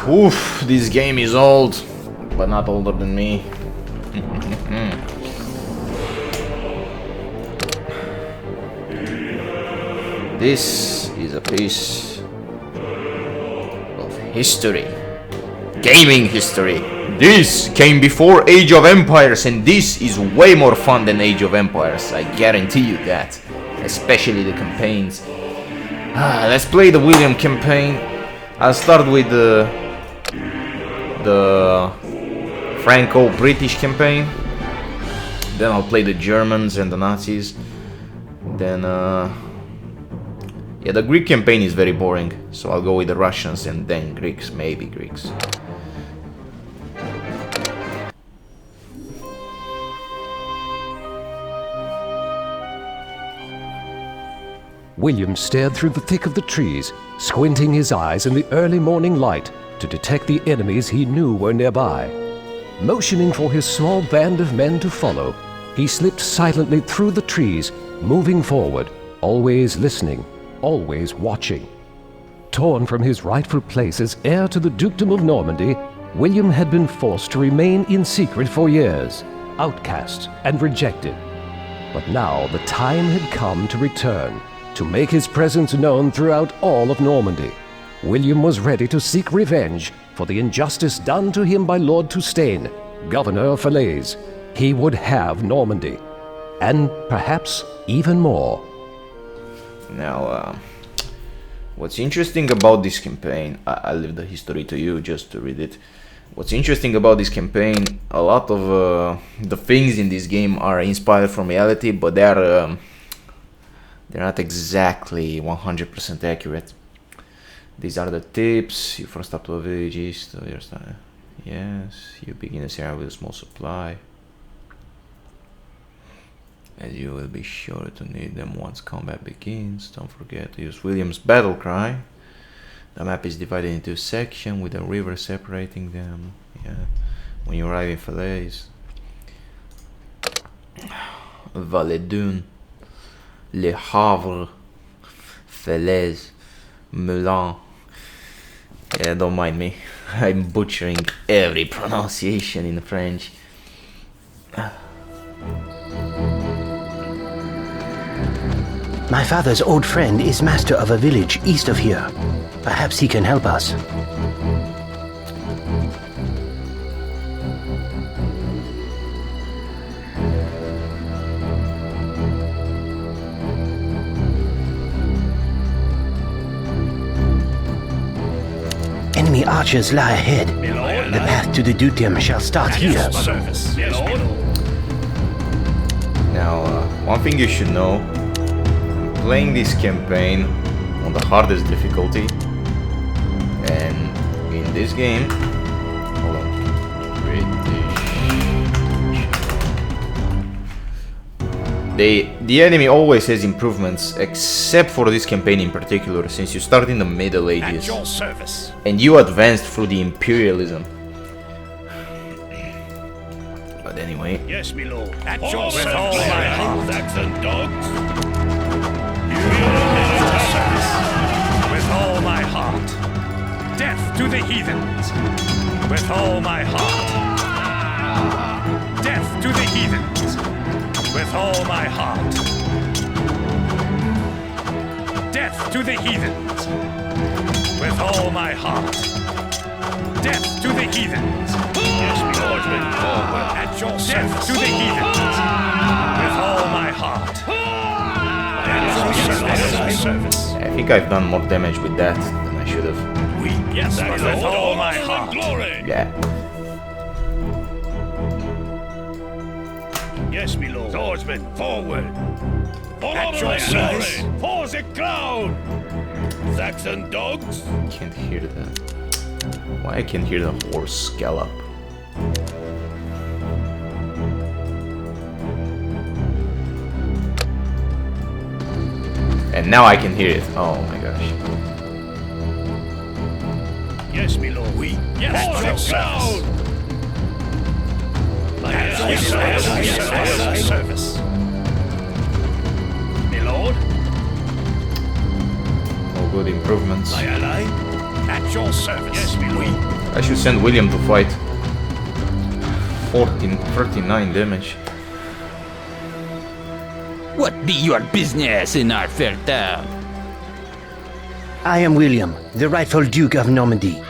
Oof, this game is old, but not older than me. This is a piece of history. Gaming history. This came before Age of Empires, and this is way more fun than Age of Empires. I guarantee you that. Especially the campaigns. Let's play the William campaign. I'll start with the Franco-British campaign. Then I'll play the Germans and the Nazis. Then yeah, the Greek campaign is very boring, so I'll go with the Russians and then Greeks, maybe Greeks. William stared through the thick of the trees, squinting his eyes in the early morning light to detect the enemies he knew were nearby. Motioning for his small band of men to follow, he slipped silently through the trees, moving forward, always listening, always watching. Torn from his rightful place as heir to the Dukedom of Normandy, William had been forced to remain in secret for years, outcast and rejected. But now the time had come to return, to make his presence known throughout all of Normandy. William was ready to seek revenge for the injustice done to him by Lord Toustain, Governor of Falaise. He would have Normandy, and perhaps even more. Now, what's interesting about this campaign, I'll leave the history to you just to read it. What's interesting about this campaign, a lot of the things in this game are inspired from reality, but they're not exactly 100% accurate. These are the tips. You first stop to a village east of your style. Yes, you begin this area with a small supply, as you will be sure to need them once combat begins. Don't forget to use William's battle cry. The map is divided into sections with a river separating them. Yeah, when you arrive in Falaise, Valedun, Le Havre, Falaise, Melun. Yeah, don't mind me. I'm butchering every pronunciation in French. My father's old friend is master of a village east of here. Perhaps he can help us. Enemy archers lie ahead. The path to the dukedom shall start here. Now, one thing you should know, I'm playing this campaign on the hardest difficulty, and in this game, hold on, the enemy always has improvements, except for this campaign in particular, since you start in the Middle Ages and you advanced through the imperialism. But anyway, yes, my lord. At your service. All my heart, and dogs. With all my heart. Death to the heathens. With all my heart. Death to the heathens. With all my heart. Death to the heathens. With all my heart. Death to the heathens. Yes, my lord. At your service. To the heathens. With all my heart. At your service. I think I've done more damage with that than I should have. Yes, with all my heart. Yeah. Yes, my lord. Swordsman, forward. At your service. For the crown. Saxon dogs. I can't hear that. Why I can hear the horse gallop? And now I can hear it. Oh my gosh. Yes, my lord. Yes, for the crown. At your service. My lord. All good improvements. My ally. At your service. Yes, my lord. I should send William to fight. 39 damage. What be your business in our fair town? I am William, the rightful Duke of Normandy.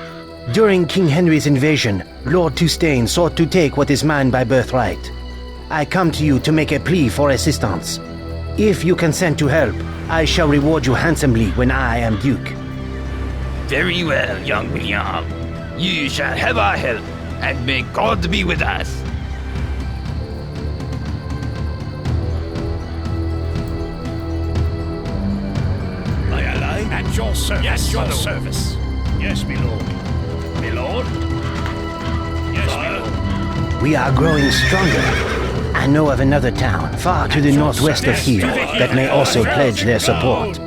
During King Henry's invasion, Lord Tustein sought to take what is mine by birthright. I come to you to make a plea for assistance. If you consent to help, I shall reward you handsomely when I am Duke. Very well, young William. You shall have our help, and may God be with us. My ally? At your service. Yes, your service. Yes, my lord. My lord? Yes, my lord. We are growing stronger. I know of another town, far to the northwest of here, that may also pledge their support.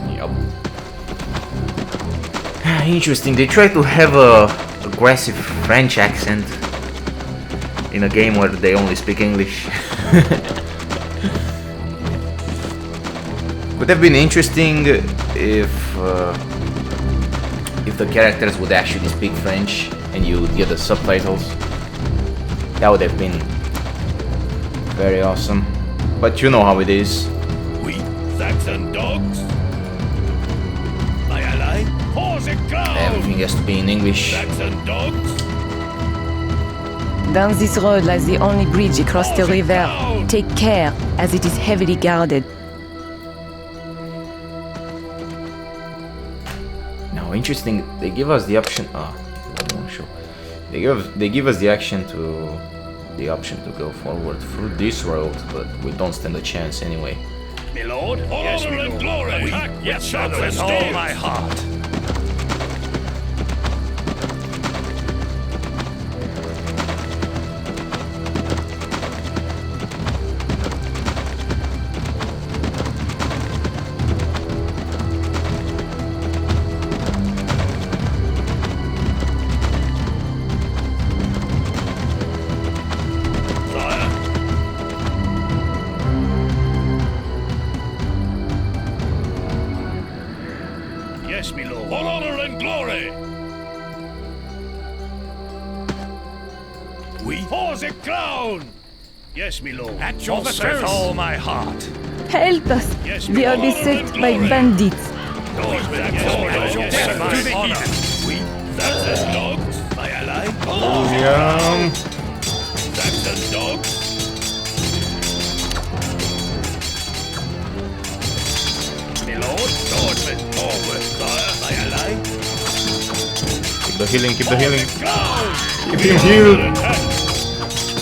Yep. Interesting, they try to have a aggressive French accent in a game where they only speak English. Would have been interesting if the characters would actually speak French and you would get the subtitles. That would have been very awesome. But you know how it is. We Saxon dogs. My ally? Horse and clown. Everything has to be in English. Saxon dogs. Down this road lies the only bridge across the river. Take care, as it is heavily guarded. Now, interesting. They give us the option. They give us the option to go forward through this road, but we don't stand a chance anyway. My lord? Yes, honor and glory. Yes, with all my heart. Yes, my lord. All honor and glory. We pause a clown. Yes, my lord. At your service. With all my heart. Help us! Yes, We are beset by bandits. To the heathen. We Saxon dogs. My ally. William. Saxon dogs. My lord. Swordsman. Forward, sire. My ally. Keep the healing, keep the healing. Clown. Keep him healed.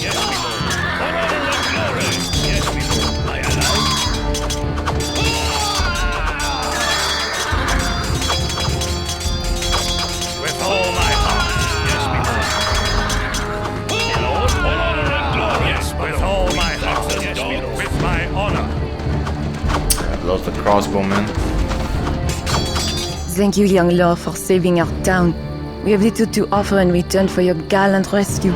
Yes, my lord. Honor and glory. Yes, my lord. My ally. With all my heart. Yes, my lord. My lord. Honor and glory. Yes, with all my heart. Yes, my lord. With my honor. I've lost the crossbowman. Thank you, young lord, for saving our town. We have little to offer in return for your gallant rescue.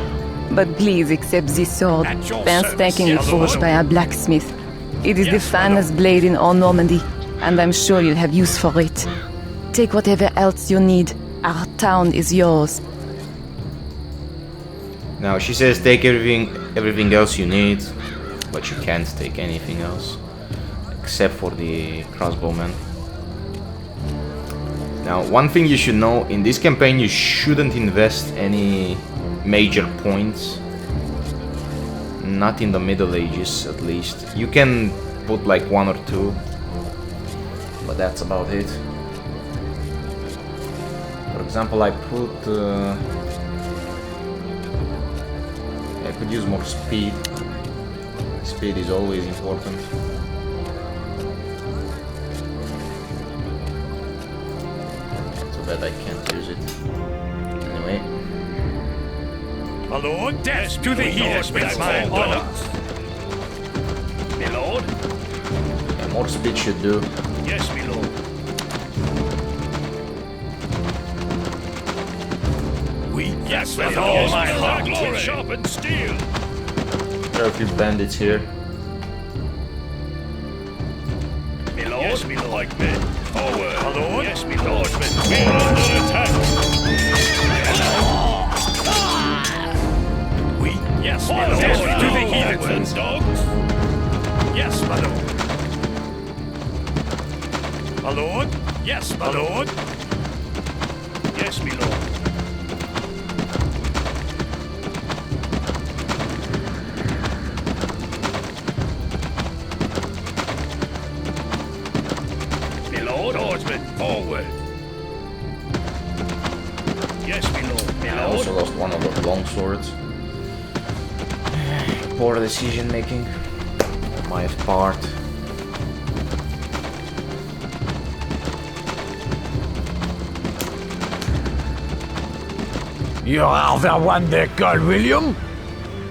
But please accept this sword, At your painstakingly service, forged by a blacksmith. It is the Yes, my finest blade in all Normandy, and I'm sure you'll have use for it. Take whatever else you need. Our town is yours. Now she says take everything else you need, but you can't take anything else except for the crossbowman. Now, one thing you should know, in this campaign you shouldn't invest any major points. Not in the Middle Ages, at least. You can put like 1 or 2, but that's about it. For example, I could use more speed. Speed is always important. That I can't use it. Anyway. My lord, death to the heathen with my honor. My lord? Yeah, more speed should do. Yes, my lord. We yes, with all my heart. With sharpened steel. There are a few bandits here. My lord? Yes, my lord. Like men. Forward. My lord? Yes, my lord. my lord. Yes, my lord. My lord, swordsman, forward. Yes, my lord. My I lord. also lost one of the long swords. Poor decision making on my part. You are the one they call William?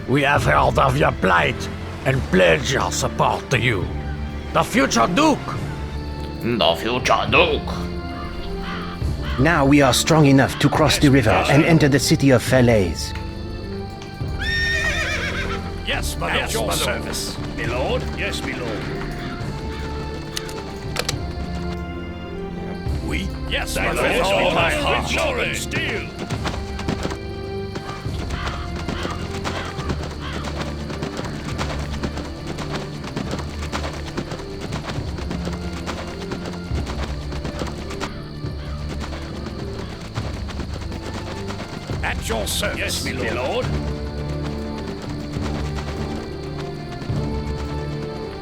We have heard of your plight and pledge our support to you. The future Duke! The future Duke! Now we are strong enough to cross the river and enter the city of Falaise. Yes, my lord. At your service. My lord. Yes, my lord. We? Yes, my lord. With all my heart. Sharp and steel. At your service. Yes, my lord.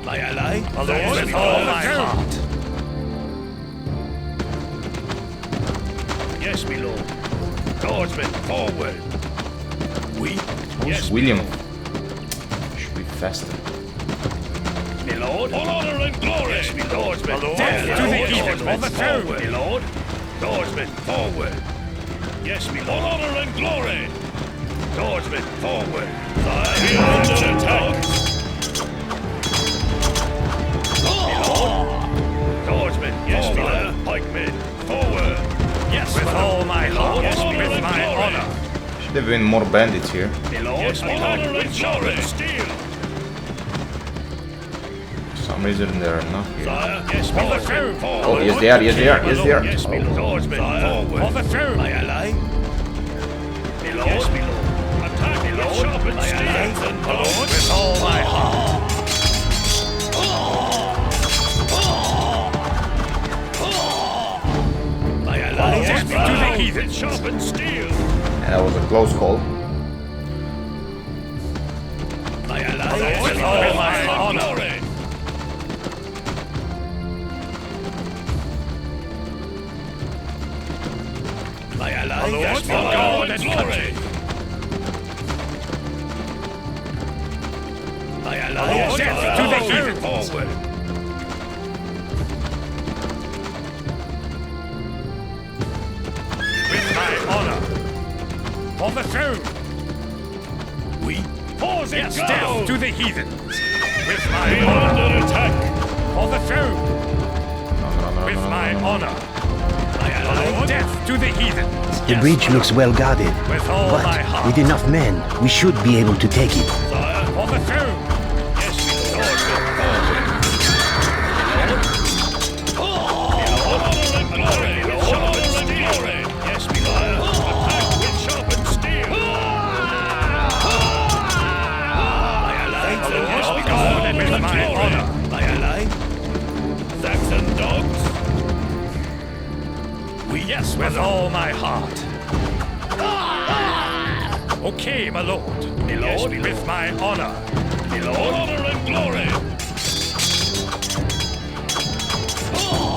My ally, my lord, with all my heart. Yes, my lord. Swordsman, forward. We? Yes, William. Should be faster. my lord. All honor and glory. Yes, my lord. My lord. Death to the heathen of the throne. My lord. Swordsman, forward. Yes, my lord. All honor and glory. Swordsman, forward. Under attack. Swordsman, yes, fire, pikemen, forward. Yes, with all my heart. Yes, with my honor. Should have been more bandits here. My lord, yes, honor and glory. Steel. For some reason they are not here. Fire, yes, my lord. Oh, yes they are, yes they are, yes they are. Yes, my lord. Swordsman, forward. For the throne. My ally. My lord. Yes, my lord. Attack, my lord. Sharpened steel. My lord, with all my heart. Death to the heathen, sharpened steel. And that was a close call. My ally, with all my honor. My ally, yes, for God and country. My ally, death to the heathen. Forward. Honor for the throne. We pause it. Yes, death to the heathens. With my honor attack for the throne. With my honor. My ally, death to the heathens. The bridge looks well guarded, With all my but heart. with enough men, we should be able to take it. For the throne. Yes, my lord. Honor and glory. Honor and glory. Yes, my lord. Attack with sharpened steel. My ally. Yes, my God, with my honor. My ally. Saxon dogs. We yes, with all my heart. Okay, my lord. My lord, yes, with my honor. My lord, honor and glory.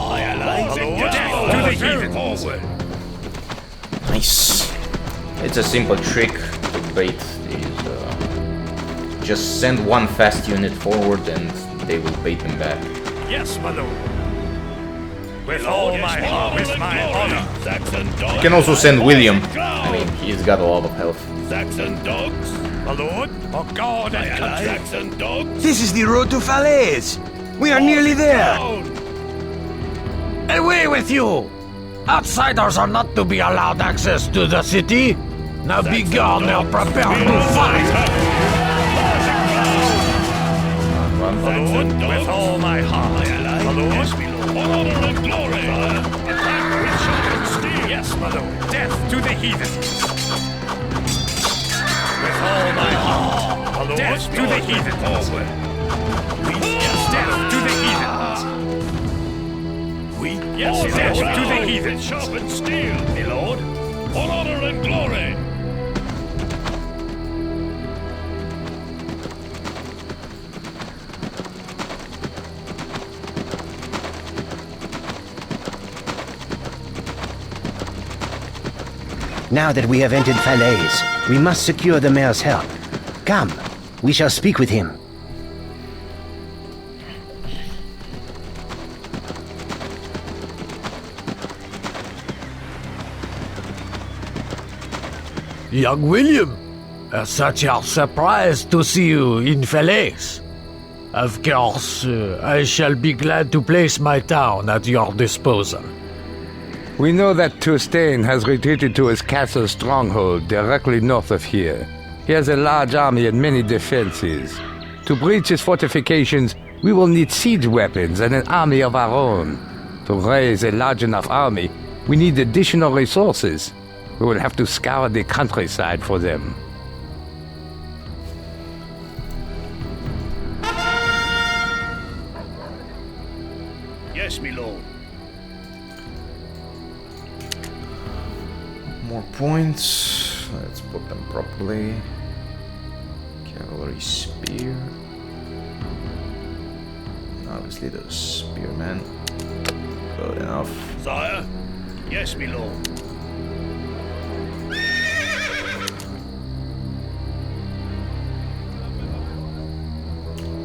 My ally, my lord, death to the heathen. Forward. Nice. It's a simple trick to bait these. Just send one fast unit forward and they will bait them back. Yes, my lord. With all my heart, with my honor. Saxon dogs. You can also send William. I mean, he's got a lot of health. Saxon dogs. My lord, for God and country. Saxon dogs. This is the road to Falaise! We are nearly there! Away with you! Outsiders are not to be allowed access to the city! Now be gone and prepare to fight! My lord, with all my heart. My ally, my lord, yes, my lord. Honor and glory. Attack with sharpened steel. Yes, my lord. Death to the heathens. With all my heart. My lord, death to the heathens. Forward. We yes, death to the heathens. We Yes, death to the heathen. Sharpened steel, my lord. All honor and glory. Now that we have entered Falaise, we must secure the mayor's help. Come, we shall speak with him. Young William, such a surprise to see you in Falaise. Of course, I shall be glad to place my town at your disposal. We know that Toustain has retreated to his castle stronghold directly north of here. He has a large army and many defenses. To breach his fortifications, we will need siege weapons and an army of our own. To raise a large enough army, we need additional resources. We will have to scour the countryside for them. Yes, my lord. More points. Let's put them properly. Cavalry spear. Obviously the spearman. Good enough. Sire? Yes, my lord.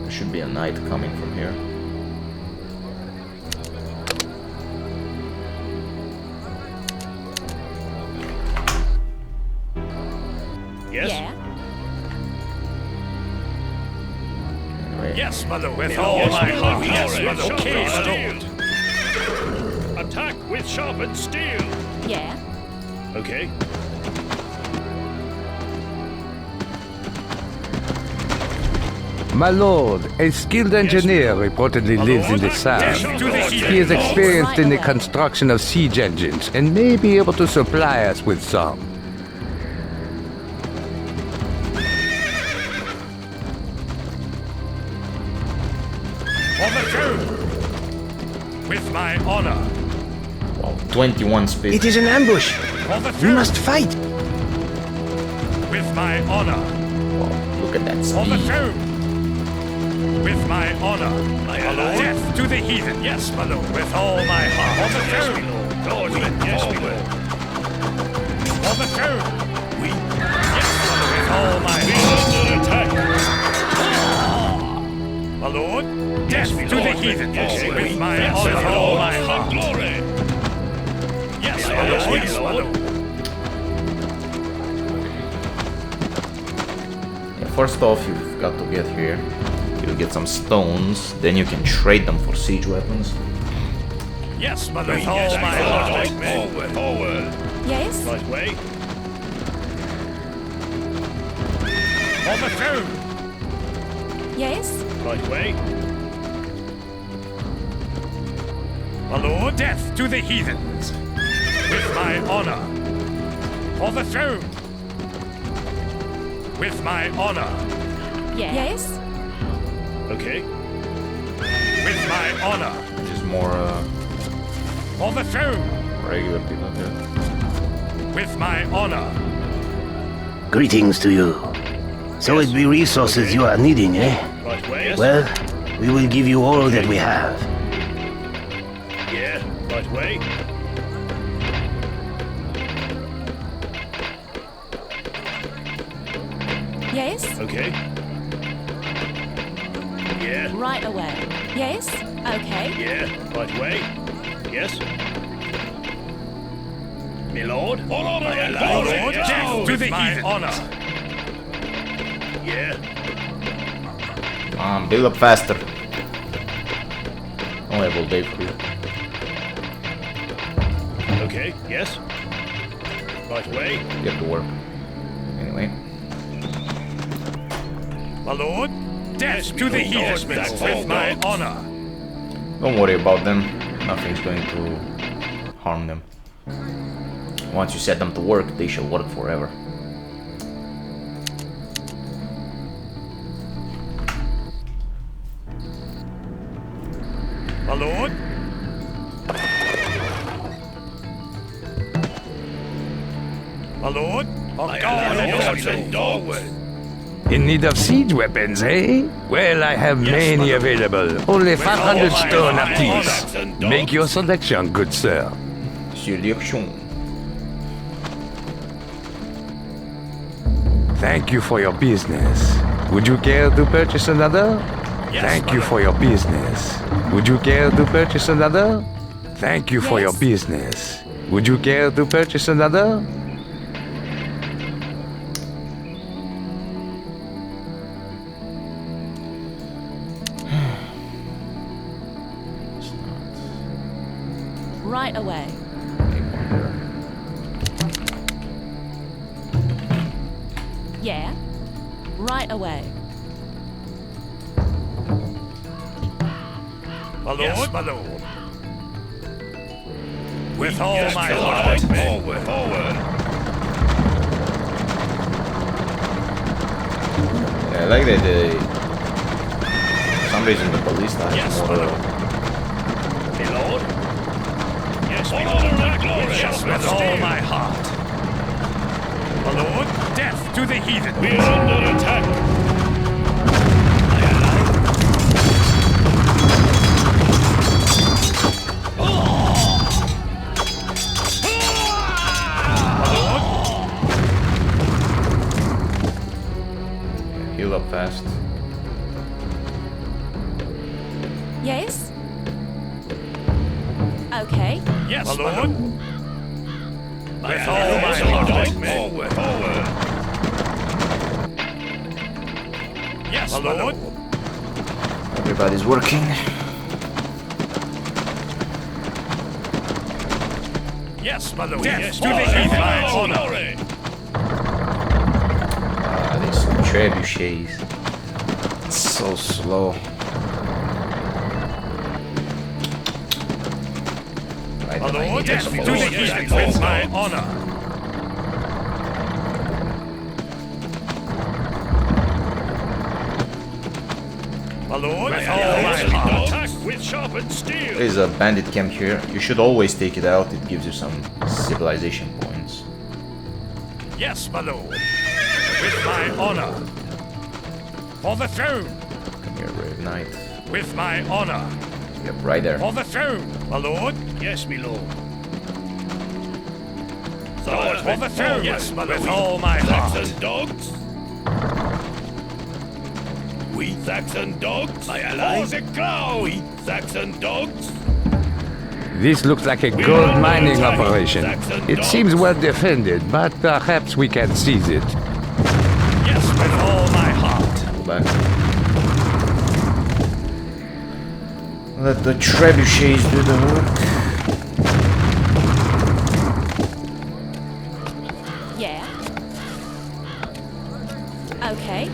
There should be a knight coming from here. Yes? Anyway, Yes, mother, with all my heart. Yes, mother. Okay, my lord. Attack with sharpened steel. Yeah. Okay. My lord, a skilled engineer reportedly lives in the south. He is experienced in the construction of siege engines and may be able to supply us with some. With my honor. wow, 21 speed. It is an ambush. We must fight. With my honor. Wow, look at that On the speed. tomb. With my honor. My lord. Death to the heathen. Yes, my lord. With all my heart. On the tomb. Lord, yes, my lord. On the tomb. We. Yes, my lord. With all my heart. Under attack. My lord. Death to the heathen. With my honor. With all my heart. Glory. Yes, my lord. Yes, my lord. Yeah, first off, you've got to get here. You'll get some stones, then you can trade them for siege weapons. Yes, mother. With all my heart. Forward. Forward. Yes. Right way. On the tomb. Yes. Right way. My lord, death to the heathens. With my honor. On the throne. With my honor. Yeah. Yes. Okay. With my honor. Which is more On the throne. regular people here. With my honor. Greetings to you. So it be resources you are needing, eh? Right way. Well, we will give you all that we have. Yeah. Right way. Yes. Okay. Yeah. Right away. Yes. Okay. Yeah. Right way. Yes. My lord. On honor and glory. Death to the heathen. Honor. Yeah. Build up faster. Only have all day for you. Okay. Yes. Right way. Get to work. Anyway. My lord. Death to the heathen. With my honor. Don't worry about them. Nothing's going to harm them. Once you set them to work, they shall work forever. My lord. My lord, of guard and dogs. In need of siege weapons, eh? Well, I have many available. Only 500 stone apiece. Make your selection, good sir. Sélection. Thank you for your business. Would you care to purchase another? Thank you for your business. Would you care to purchase another? Thank you for your business. Would you care to purchase another? Right away. Yeah. Right away. My lord, yes, my lord. With all my heart, forward, forward. Yeah, I like that for some reason the ballista has more... My lord? Yes, my lord. Yes, with all my heart. My lord, death to the heathen. We're under attack. Heal up fast. Yes? Okay. Yes, my lord. With all my heart, forward, forward. Yes, my lord. Everybody's working. Yes, my lord. Death to the heathen. My honor. These trebuchets. It's so slow. Right, My lord, death to the heathen with my honor. My lord, with all my heart. Attack with sharpened steel. There's a bandit camp here. You should always take it out. It gives you some civilization points. Yes, my lord. With my honor. For the throne. Come here, brave knight. With my honor. Yep, right there. For the throne. My lord. Yes, my lord. For the throne. Yes, my lord. With all my heart. Saxon dogs. We Saxon dogs. My ally. We Saxon dogs. This looks like a gold mining operation. It seems well defended, but perhaps we can seize it. Yes, with all my heart. Go back. Let the trebuchets do the work. Yeah. Okay.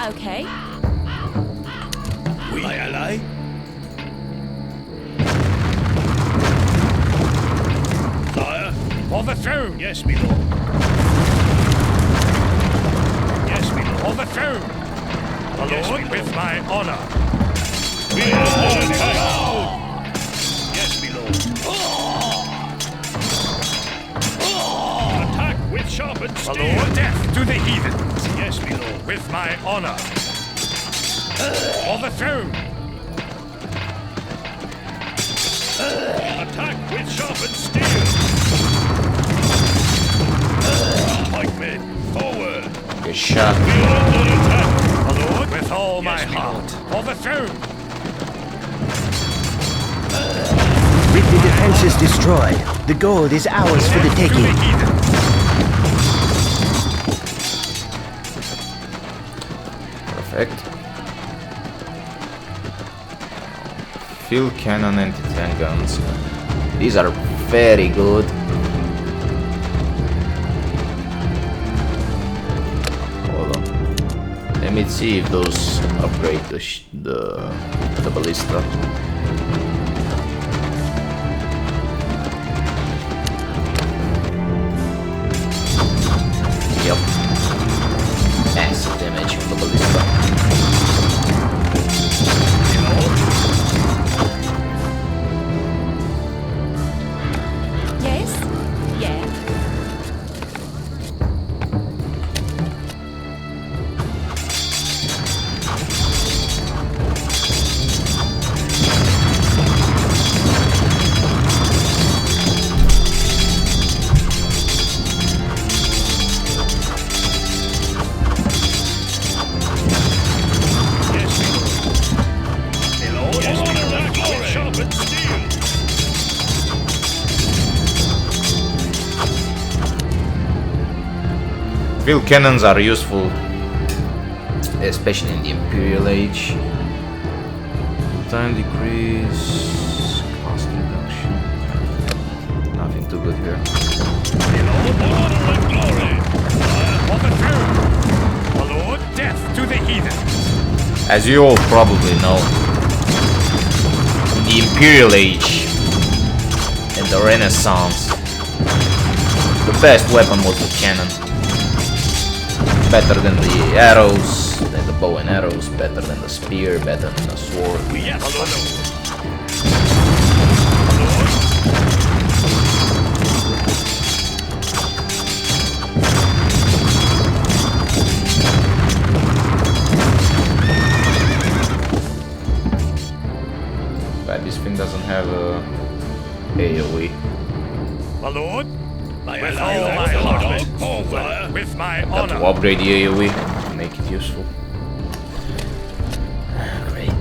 Okay. Oui. My ally? Sire? For the throne! Yes, my lord. Yes, my lord. For the throne! My yes, lord, with my honor. We are attack! Yes, my lord. Attack with sharpened steel! My lord, death to the heathens! Yes, my lord. With my honor. For the throne! Attack with sharpened steel! Pikemen, forward! Good shot. We are under attack! My lord, with all my heart. For the Overthrown! With the defenses destroyed, the gold is ours for the To the taking. heathens! Perfect. Field cannon, anti-tank guns. These are very good. Hold on. Let me see if those upgrade the ballista. Yep. Massive damage from the ballista. Yes? Yeah. Field cannons are useful, especially in the Imperial Age. Time decrease, cost reduction. Nothing too good here. Lord, death to the heathens! As you all probably know, in the Imperial Age and the Renaissance, the best weapon was the cannon. Better than the arrows, than the bow and arrows, better than the spear, better than the sword. Yes, my lord! But this thing doesn't have a AoE. My lord, with all my heart, with my Got to honor. upgrade the AoE to make it useful. Great.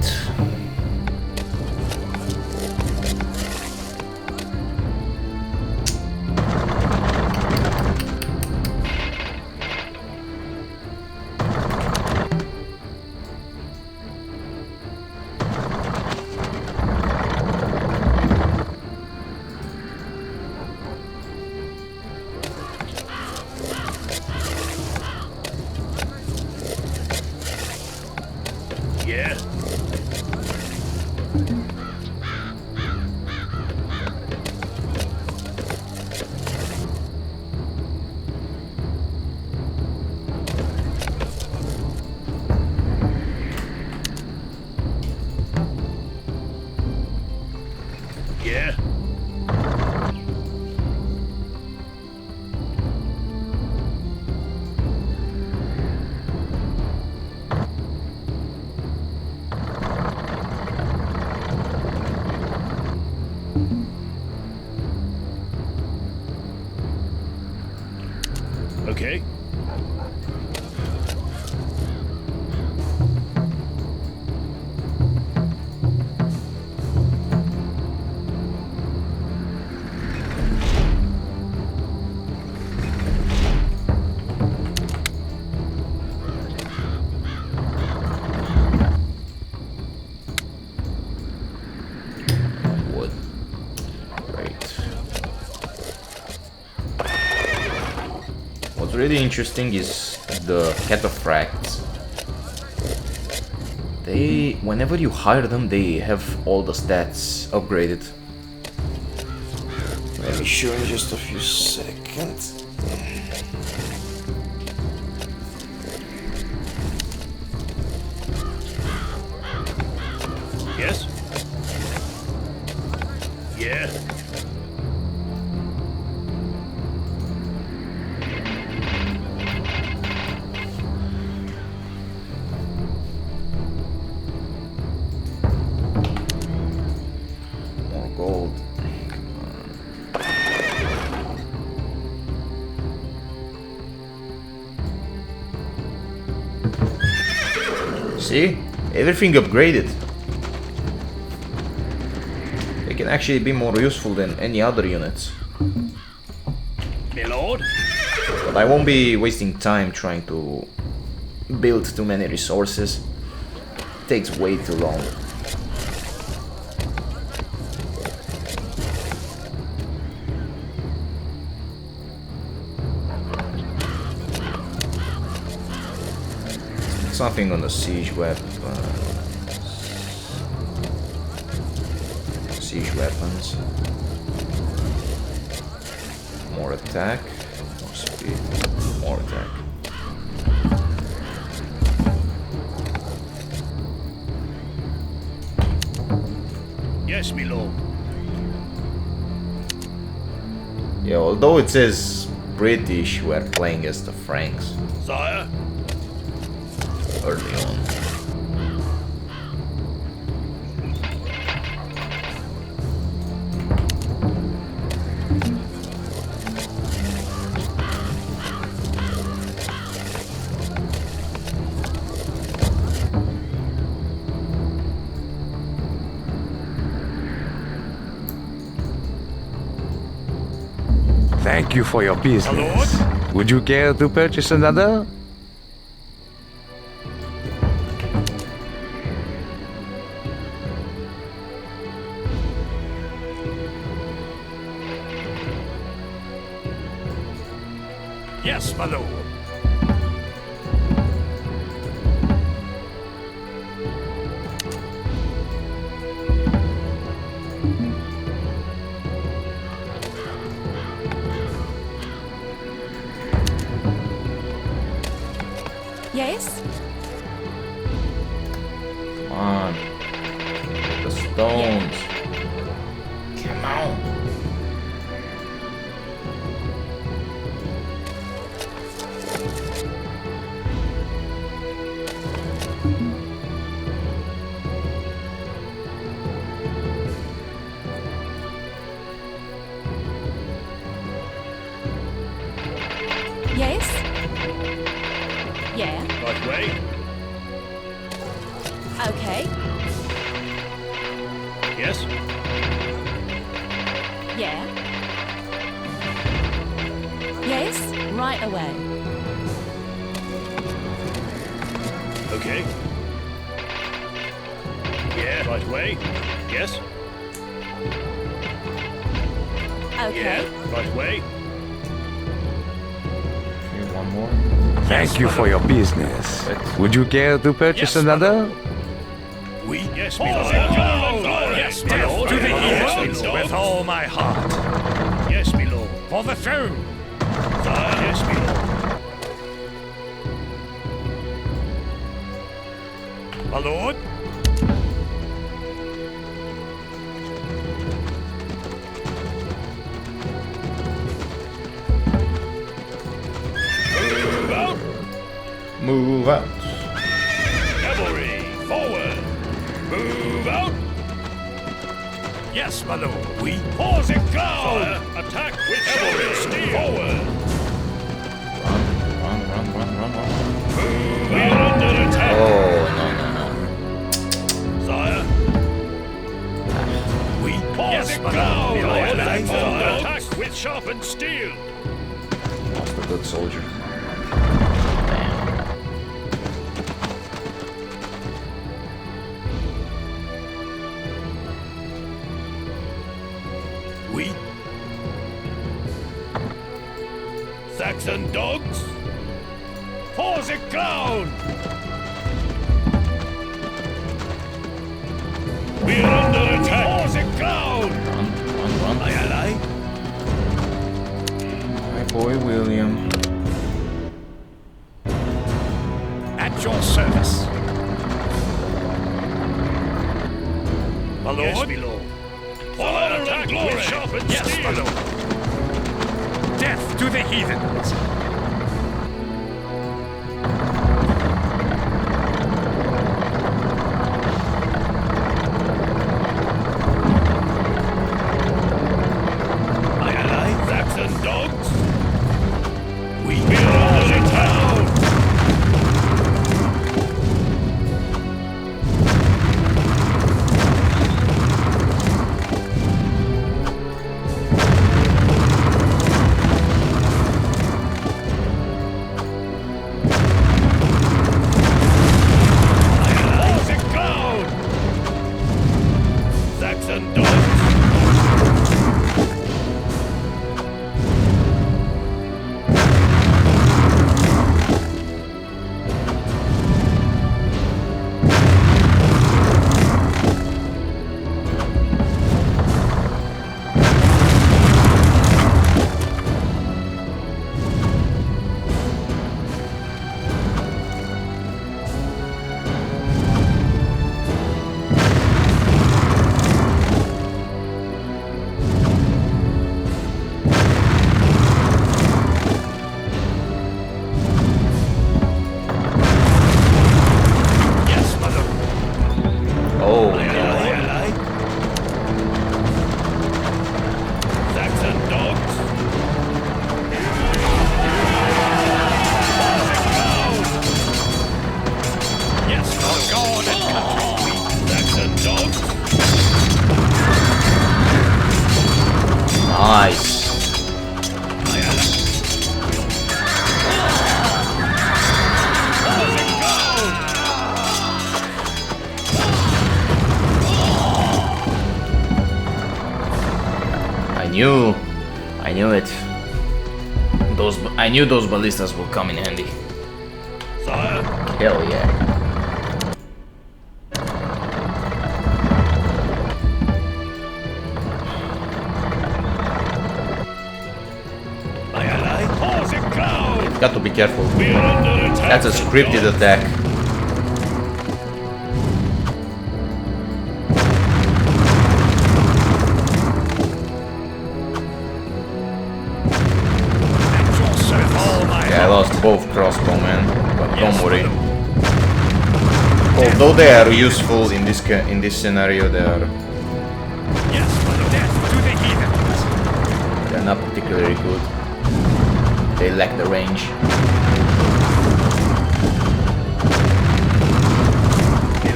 Yeah. Yeah. Okay. Wood. Great. What's really interesting is the Cataphracts. They, whenever you hire them, they have all the stats upgraded. Let me show in just a few seconds. Yes. Yeah. More gold. See? Everything upgraded. They can actually be more useful than any other units. My lord. But I won't be wasting time trying to build too many resources. It takes way too long. Something on the siege weapons. Siege weapons. More attack. More speed. More attack. Yes, my lord. Yeah, although it says British, we are playing as the Franks Sire. early on. Thank you for your business. Would you care to purchase another? Yes, my lord. Yes? Come on. The stones. Come on. Yes? Yeah. Right way. Okay. Yes. Yeah. Yes? Right away. Okay. Yeah. Right way. Yes. Okay. Yeah. Right way. Okay, one more. Thank you for your business. Would you care to purchase another? We. Yes, my lord. Yes, my lord. To the heathens with all my heart. Yes, my lord. For the throne. Sire. Yes, my lord. My lord. Move out. Move out. Cavalry, forward! Move out! Yes, my lord. We pause it ground! Attack with cavalry, steel! Forward! Run. We're under attack! Oh, no. Sire! We pause it ground! Attack with sharpened steel! Lost a good soldier. We Saxon dogs! Pause it ground! We're under attack! Pause it ground! Run. Aye, aye, aye. My boy William. At your service. My lord? Yes, my lord. Honor and glory! Yes, my lord. Death to the heathens! Aye, aye, aye. Saxon dogs! We are under attack! Nice. I knew it. I knew those ballistas will come in handy. Sire. Hell yeah. Aye, aye. Pause and go. Got to be careful. We're under attack. That's a scripted attack. I lost both crossbowmen, but don't worry. Although they are useful in this scenario, they are they're not particularly good. They lack the range.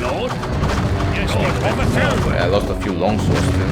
Lord? Yes, Lord. I lost a few longswords too.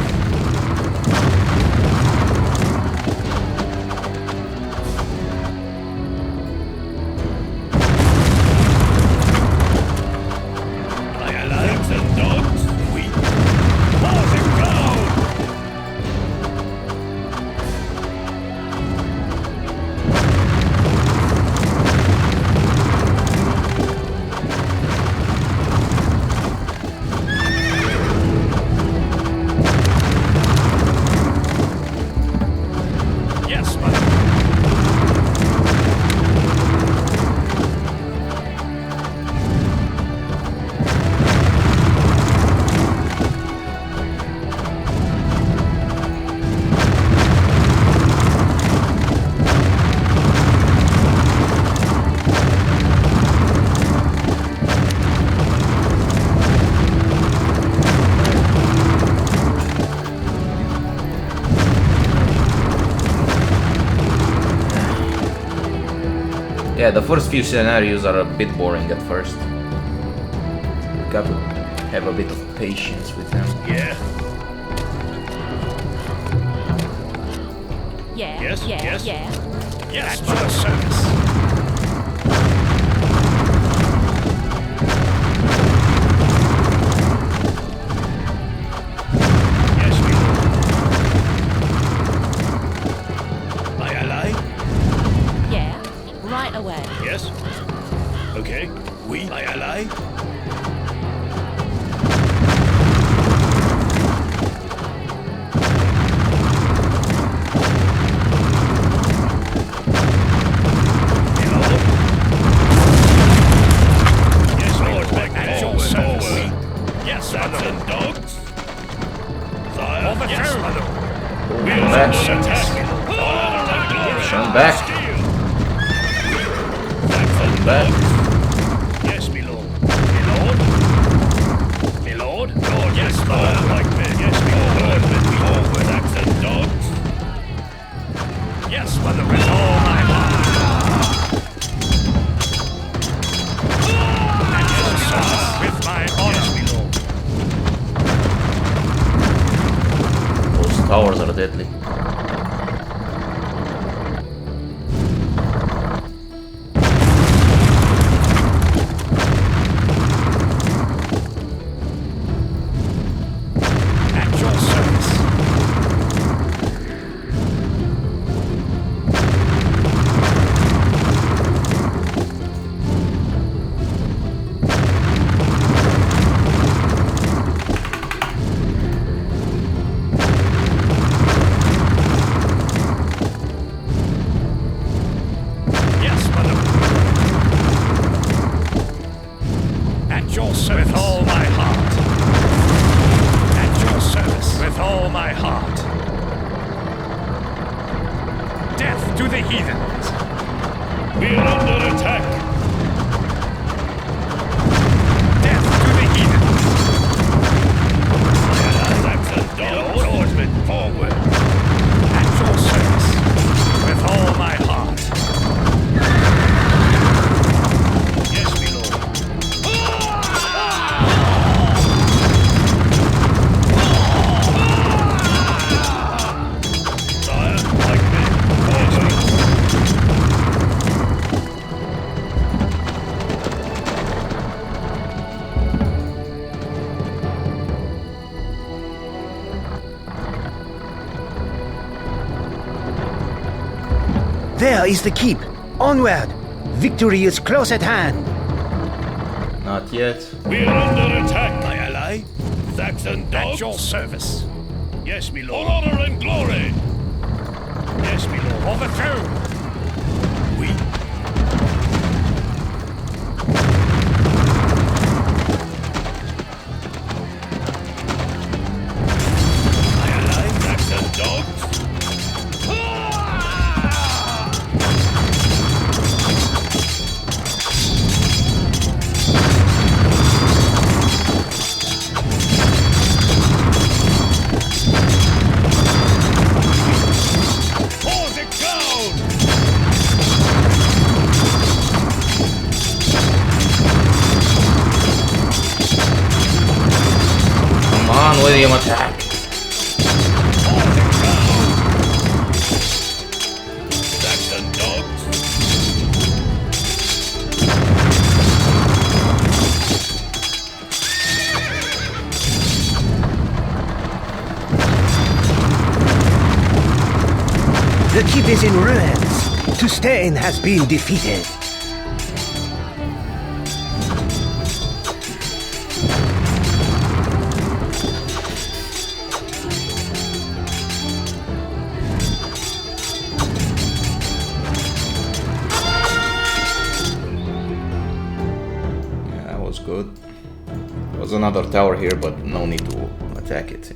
Yeah, the first few scenarios are a bit boring at first. Got to have a bit of patience with them. Yeah. Yeah. Yes, Yeah. yes. Yeah. Yes, for the service. Yes, we will. Aye, aye, aye. Yeah. Right away. Yes. Okay. Oui. Aye, aye, aye. Back. Back. Yes, my lord. My lord. My lord. Lord, yes, Lord. Like me. Yes, my lord. Forward, axe and dogs. Yes, mother, with all my heart. And yes, with my honor, my lord. Those towers are deadly. There is the keep. Onward! Victory is close at hand. Not yet. We're under attack, My ally? Saxon dogs. At your service. Yes, my For lord. honor and glory. Yes, my lord. For the throne. We. My ally? Saxon dogs. Force it down. Come on, William, attack. Saxon dogs. The keep is in ruins. Tustein has been defeated. Yeah, that was good. There was another tower here, but no need to attack it.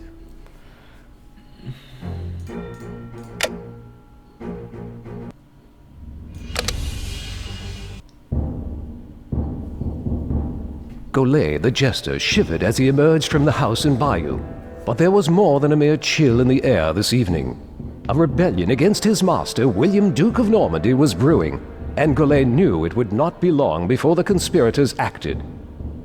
Golay, the jester, shivered as he emerged from the house in Bayou. But there was more than a mere chill in the air this evening. A rebellion against his master, William, Duke of Normandy, was brewing, and Golay knew it would not be long before the conspirators acted.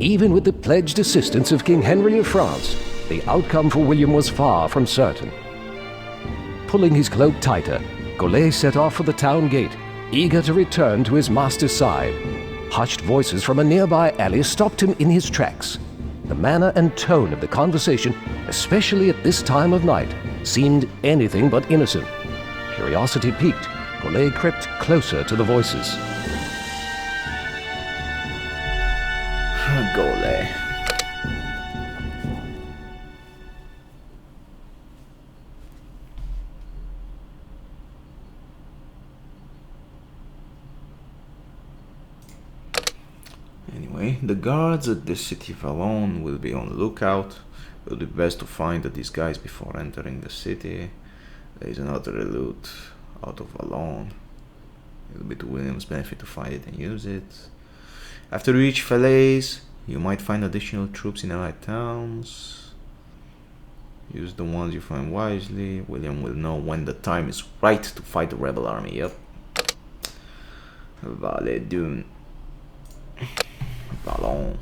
Even with the pledged assistance of King Henry of France, the outcome for William was far from certain. Pulling his cloak tighter, Golay set off for the town gate, eager to return to his master's side. Hushed voices from a nearby alley stopped him in his tracks. The manner and tone of the conversation, especially at this time of night, seemed anything but innocent. Curiosity piqued, Golay crept closer to the voices. Golay. Anyway, the guards at the city of Valon will be on the lookout. It will be best to find the disguise before entering the city. There is another loot out of Valon. It will be to William's benefit to find it and use it. After you reach Falaise, you might find additional troops in allied towns. Use the ones you find wisely. William will know when the time is right to fight the rebel army. Yep. Valet Dune. Valon.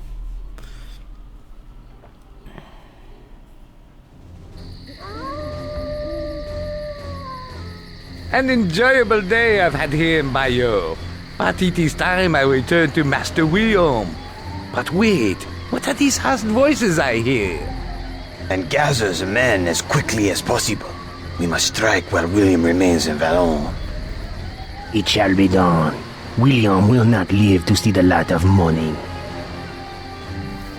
An enjoyable day I've had here in Bayeux. But it is time I return to Master William. But wait, what are these harsh voices I hear? And gather the men as quickly as possible. We must strike while William remains in Valon. It shall be done. William will not live to see the light of morning.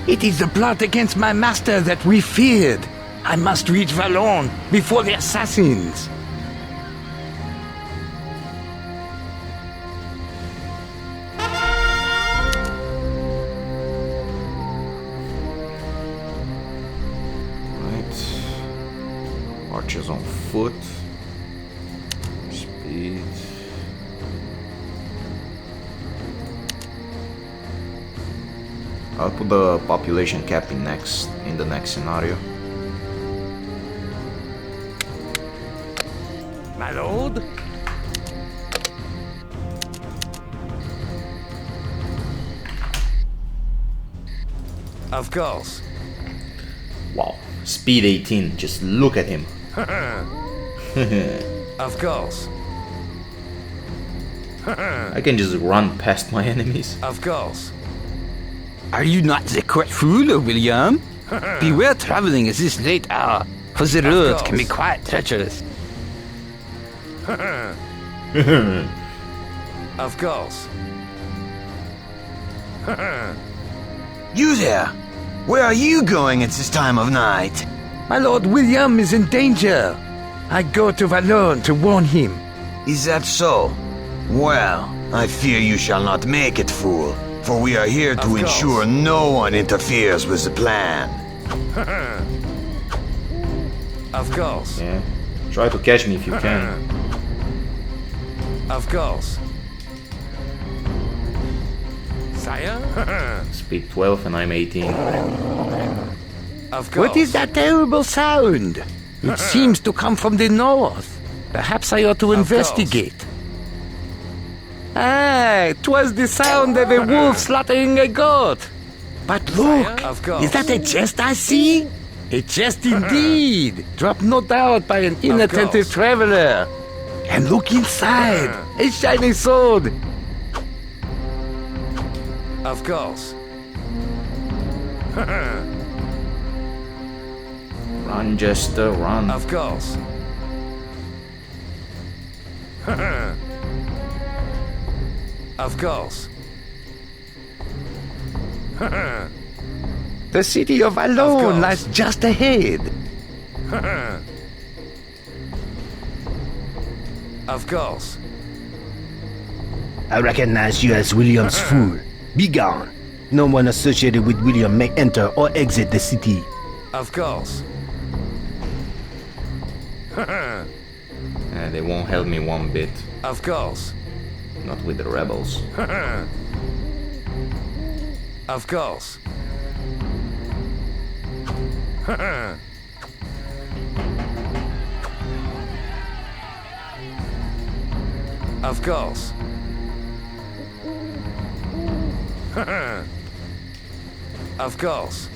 It is the plot against my master that we feared. I must reach Valon before the assassins. Archers on foot. Speed. I'll put the population cap in the next scenario. My lord? Of course. Wow. Speed 18. Just look at him. Of course. I can just run past my enemies. Of course. Are you not the court fool, William? Beware traveling at this late hour, for the roads can be quite treacherous. Of course. You there? Where are you going at this time of night? My Lord William is in danger. I go to Valon to warn him. Is that so? Well, I fear you shall not make it, fool, for we are here to ensure no one interferes with the plan. Of course. Yeah. Try to catch me if you can. Of course. Sire? Speed 12 and I'm 18. Of course. What is that terrible sound? It seems to come from the north. Perhaps I ought to investigate. Ah, 'twas the sound of a wolf slaughtering a goat. But look, is that a chest I see? A chest indeed, dropped no doubt by an inattentive traveler. And look inside, a shiny sword. Of course. Run, Jester, run. Of course. Of course. The city of Valon lies just ahead. Of course. I recognize you as William's fool. Be gone. No one associated with William may enter or exit the city. Of course. They won't help me one bit. Of course. Not with the rebels. Of course. Of course. Of course.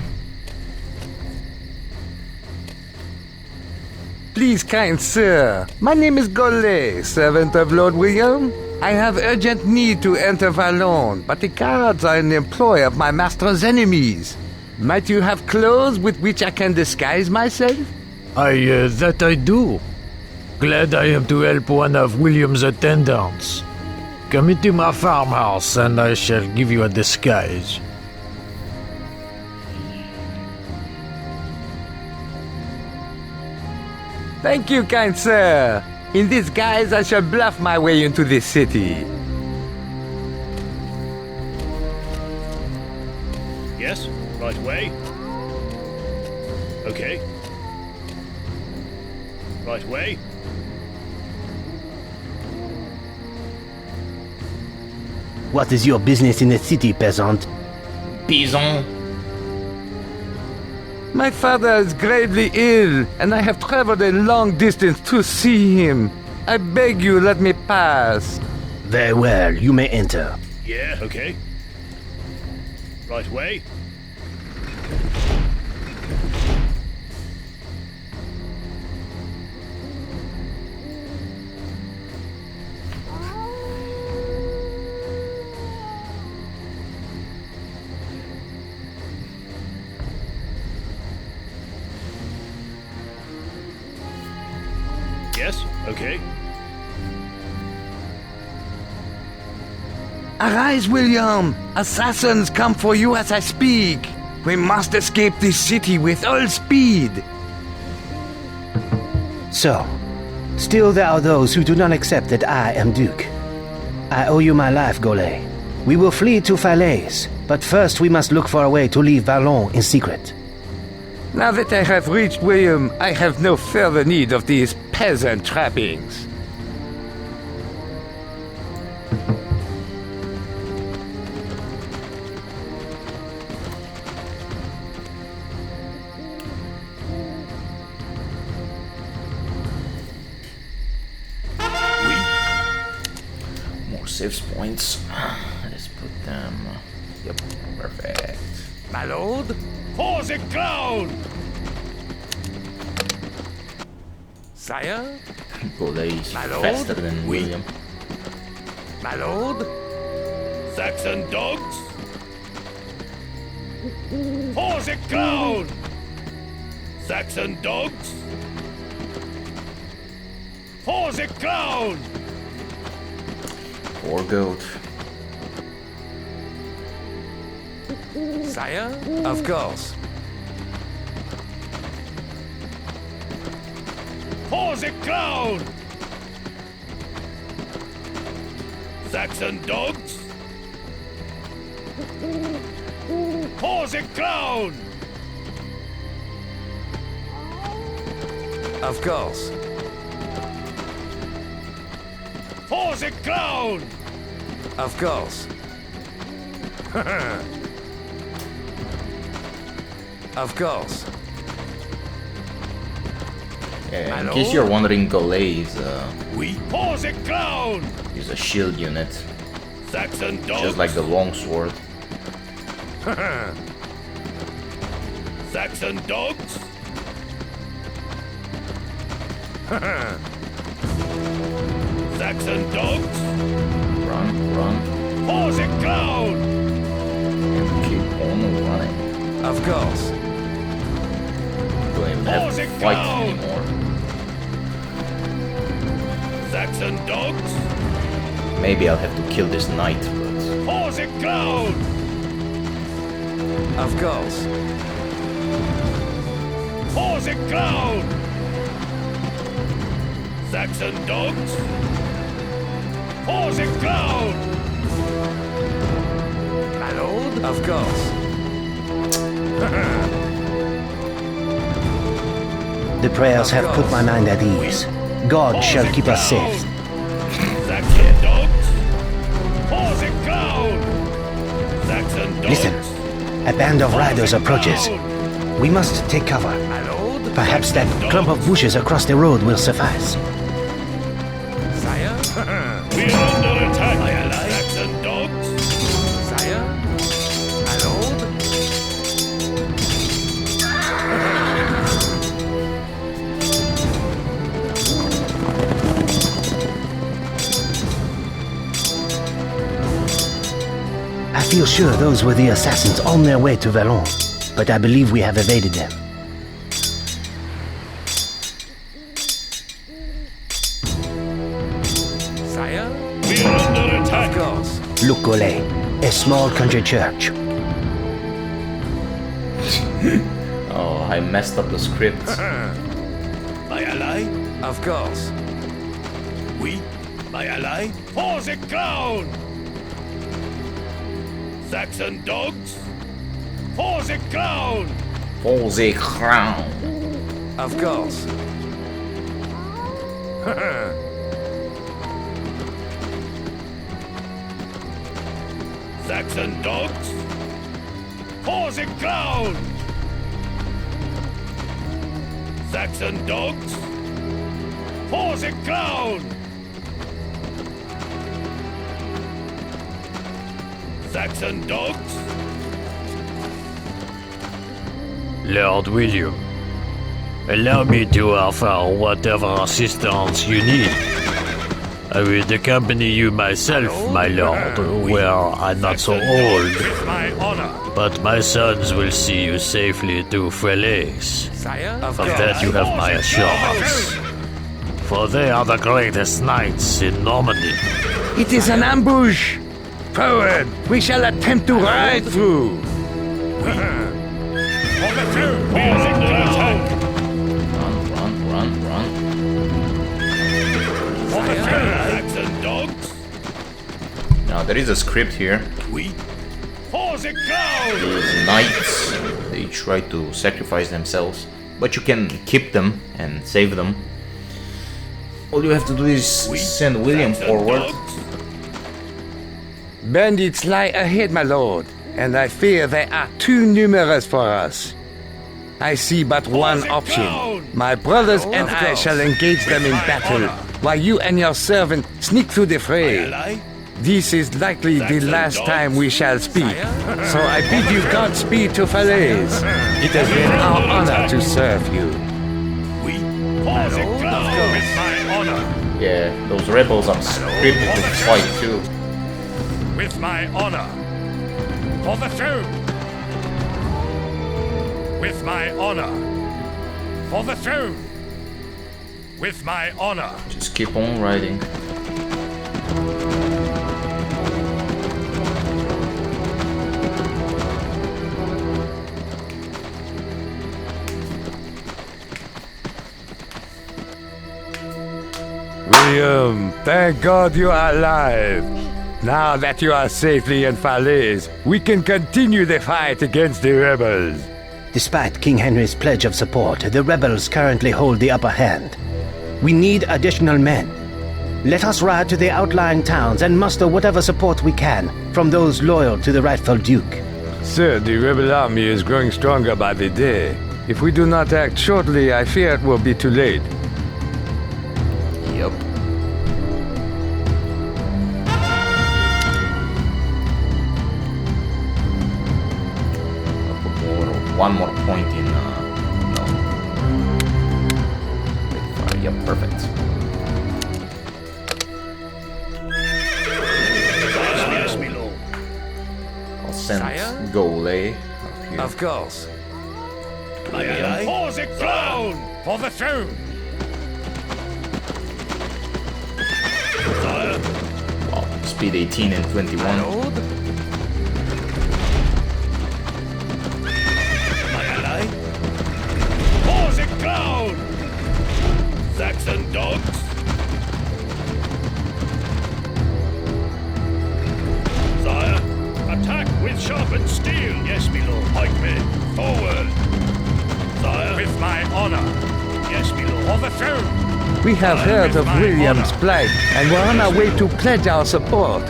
Please, kind sir, my name is Gollet, servant of Lord William. I have urgent need to enter Valon, but the guards are in the employ of my master's enemies. Might you have clothes with which I can disguise myself? That I do. Glad I am to help one of William's attendants. Come into my farmhouse and I shall give you a disguise. Thank you, kind sir. In this guise, I shall bluff my way into this city. Yes, right away. Okay. Right away. What is your business in the city, peasant? Pison. My father is gravely ill, and I have traveled a long distance to see him. I beg you, let me pass. Very well, you may enter. Yeah, okay. Right away. Yes, okay. Arise, William! Assassins come for you as I speak. We must escape this city with all speed. So, still there are those who do not accept that I am Duke. I owe you my life, Gollet. We will flee to Falaise, but first we must look for a way to leave Valon in secret. Now that I have reached William, I have no further need of these peasant trappings. More saves points. Let's put them. Yep, perfect. My lord? Pause it, clown! Sire? Gollet is My lord? faster than William. My lord? Saxon dogs! Pause it, clown! Saxon dogs! Pause it, clown! Poor goat. Sire? Of course. For the crown! Saxon dogs! For the crown! Of course. For the crown! Of course. Of course. Yeah, in case you're wondering, Golay is For the crown! a shield unit, Saxon dogs! just like the longsword. Saxon dogs! Saxon dogs! Run, run, For the crown! and keep on running. Of course. Don't even have to fight anymore. Saxon dogs! Maybe I'll have to kill this knight, but For the crown! Of course. For the crown! Saxon dogs! For the crown! My lord? Of course. The prayers have put my mind at ease. God shall keep us safe. Saxon dogs! For the crown! Saxon dogs! Listen, a band of riders approaches. We must take cover. My lord? Perhaps that clump of bushes across the road will suffice. Sire? We're under attack! Saxon dogs! Sire? My lord? I feel sure those were the assassins on their way to Valon, but I believe we have evaded them. Sire? We're under attack! Of course. Look, Golay, a small country church. oh, I messed up the script. My ally? Of course. We? My ally? For the crown! Saxon dogs! For the crown! For the crown. Of course. Saxon dogs! For the crown! Saxon dogs! For the crown! Saxon dogs! Lord William, allow me to offer whatever assistance you need. I will accompany you myself, my lord, where I'm not so old. With my honor! But my sons will see you safely to Falaise. Sire? Of that you have my assurance. For they are the greatest knights in Normandy. It is an ambush! Forward! We shall attempt to ride through! For the throne! We're under attack! Run, run, run. For the throne! Saxon dogs! Now there is a script here. We? For the crown! These knights, they try to sacrifice themselves, but you can keep them and save them. All you have to do is send William forward. Bandits lie ahead, my lord, and I fear they are too numerous for us. I see but one option. My brothers and I shall engage them in battle, while you and your servant sneak through the fray. This is likely the last time we shall speak, so I bid you Godspeed to Falaise. It has been our honor to serve you. We? For the crown! With my honor! Yeah, those rebels are scripted to fight too. With my honor! For the throne! With my honor! For the throne! With my honor! Just keep on riding. William, thank God you are alive. Now that you are safely in Falaise, we can continue the fight against the rebels. Despite King Henry's pledge of support, the rebels currently hold the upper hand. We need additional men. Let us ride to the outlying towns and muster whatever support we can from those loyal to the rightful Duke. Sir, the rebel army is growing stronger by the day. If we do not act shortly, I fear it will be too late. Yep. One more point in. No. Yep, perfect. Yes, my lord. I'll send Golay up here. Of course. My ally. Pause it, throne! For the throne! Sire. Wow, speed 18 and 21. My ally. Pause it, clown! Saxon dogs. Sire. Attack with sharpened steel. Yes, my lord. Pikemen, forward. Sire. With my honor. Yes, my lord. For the throne. We have heard of William's plight and we're on our way to pledge our support.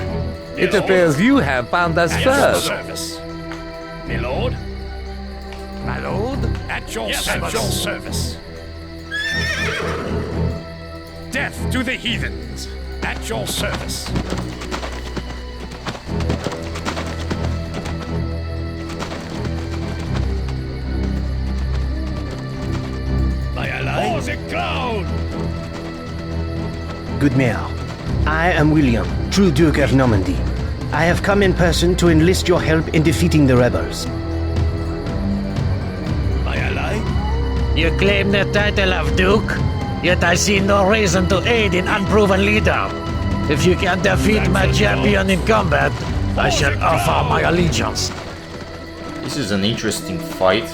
It appears you have found us first. Service. My lord. My lord. At your service. At your service. Death to the heathens. At your service. My ally. Pause it, clown! Good mayor, I am William, true Duke of Normandy. I have come in person to enlist your help in defeating the rebels. My ally. You claim the title of Duke, yet I see no reason to aid in unproven leader. If you can defeat my champion in combat, I shall offer my allegiance. This is an interesting fight.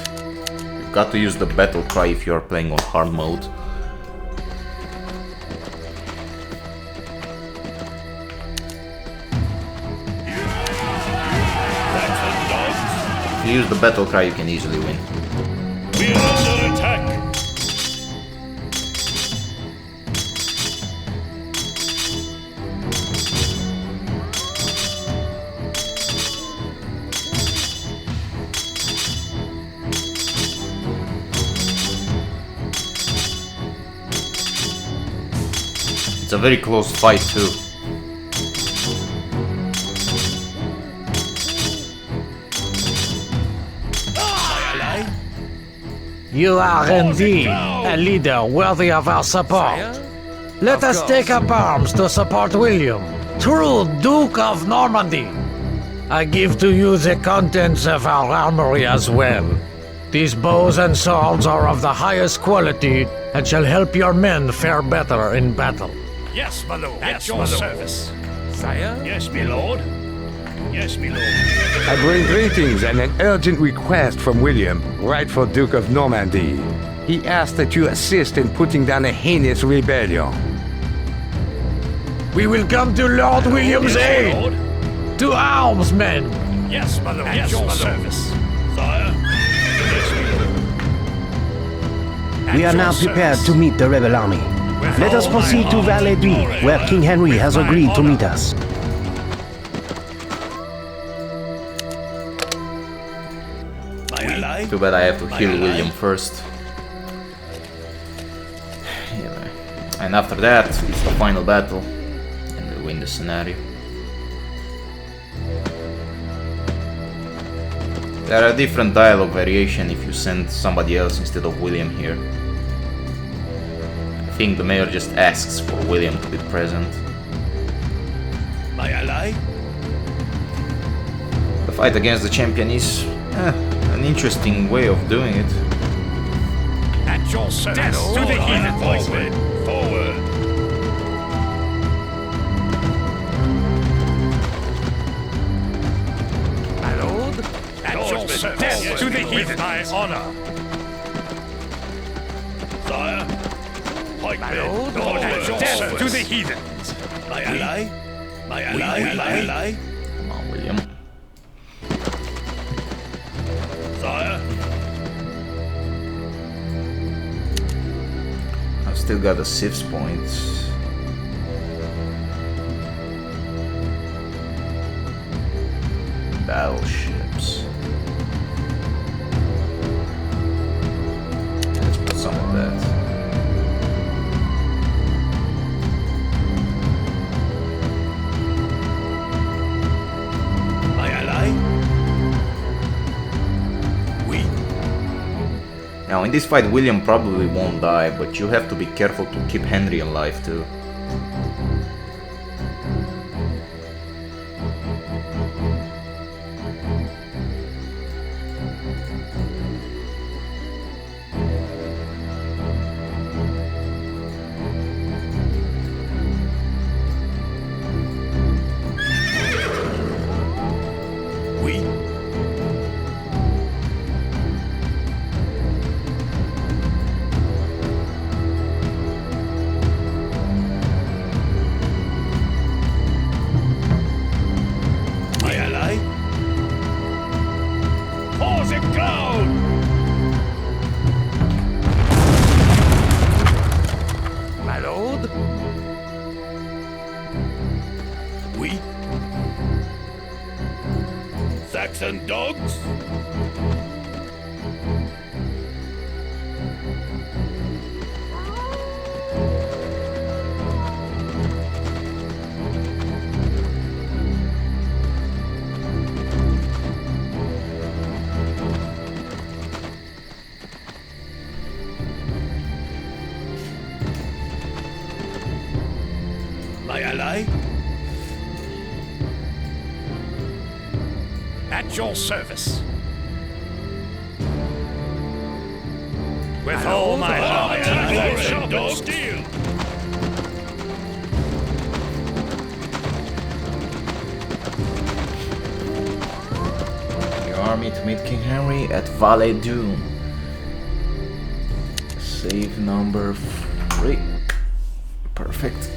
You've got to use the battle cry if you're playing on hard mode. If you use the battle cry, you can easily win. We are under attack. It's a very close fight too. You are indeed a leader worthy of our support. Let us take up arms to support William, true Duke of Normandy. I give to you the contents of our armory as well. These bows and swords are of the highest quality and shall help your men fare better in battle. Yes, my lord. At your service. Sire? Yes, my lord. Yes, my lord. I bring greetings and an urgent request from William, rightful Duke of Normandy. He asked that you assist in putting down a heinous rebellion. We will come to Lord William's aid. Lord. To arms, men. Yes, my lord. At your service. Sire? Yes, my lord. We are now prepared to meet the rebel army. Let us proceed to Valais-Doux, where King Henry has agreed to meet us. Too bad I have to kill William first. Yeah, and after that, it's the final battle, and we win the scenario. There are different dialogue variation if you send somebody else instead of William here. I think the mayor just asks for William to be present. My ally? The fight against the champion is an interesting way of doing it. At your service. To the heathen. Forward. Forward. My lord? At your service. Death to the heathen. My honor. Sire. Pikemen, Death to the heathens! my ally, my ally. Come on, William. Sire, I've still got the 6 points. Battleships. Let's put some of that. my ally. We, Now in this fight William probably won't die, but you have to be careful to keep Henry alive too. we, my ally. Pause it ground! My lord? We, Saxon dogs. My ally. At your service. With all my heart. Attack with sharpened steel. Your army to meet King Henry at Valley Doom. Save number 3. Perfect.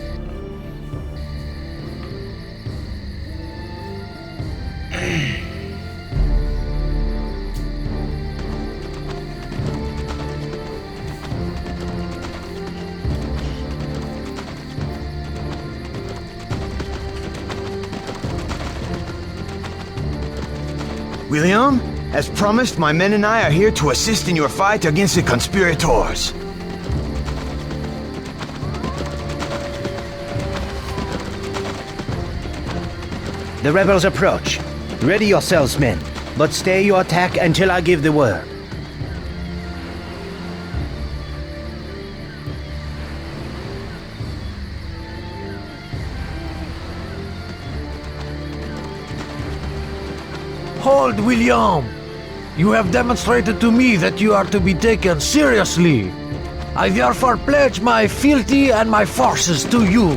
William, as promised, my men and I are here to assist in your fight against the conspirators. The rebels approach. Ready yourselves, men, but stay your attack until I give the word. Hold, William! You have demonstrated to me that you are to be taken seriously. I therefore pledge my fealty and my forces to you.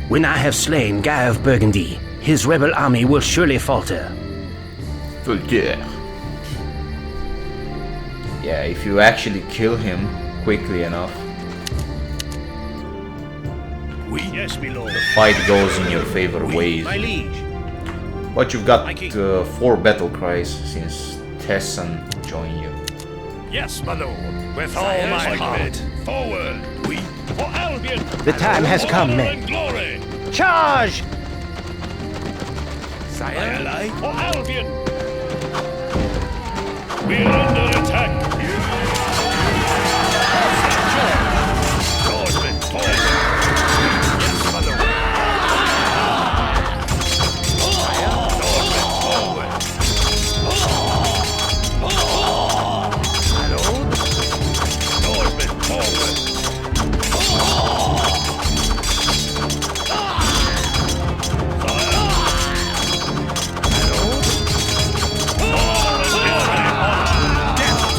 When I have slain Guy of Burgundy, his rebel army will surely falter. Vulgaire. Yeah, if you actually kill him quickly enough, We, yes, my lord. fight goes in your favor ways. My liege. But you've got 4 battle cries since Tessan joined you. Yes, my lord. With all my heart. Forward. We, for Albion. The time has come, Honor men. and glory. Charge! My ally. For Albion. We're under attack. Swordsman, forward. Yes, my lord. Swordsman, forward. My lord. Swordsman, forward. Death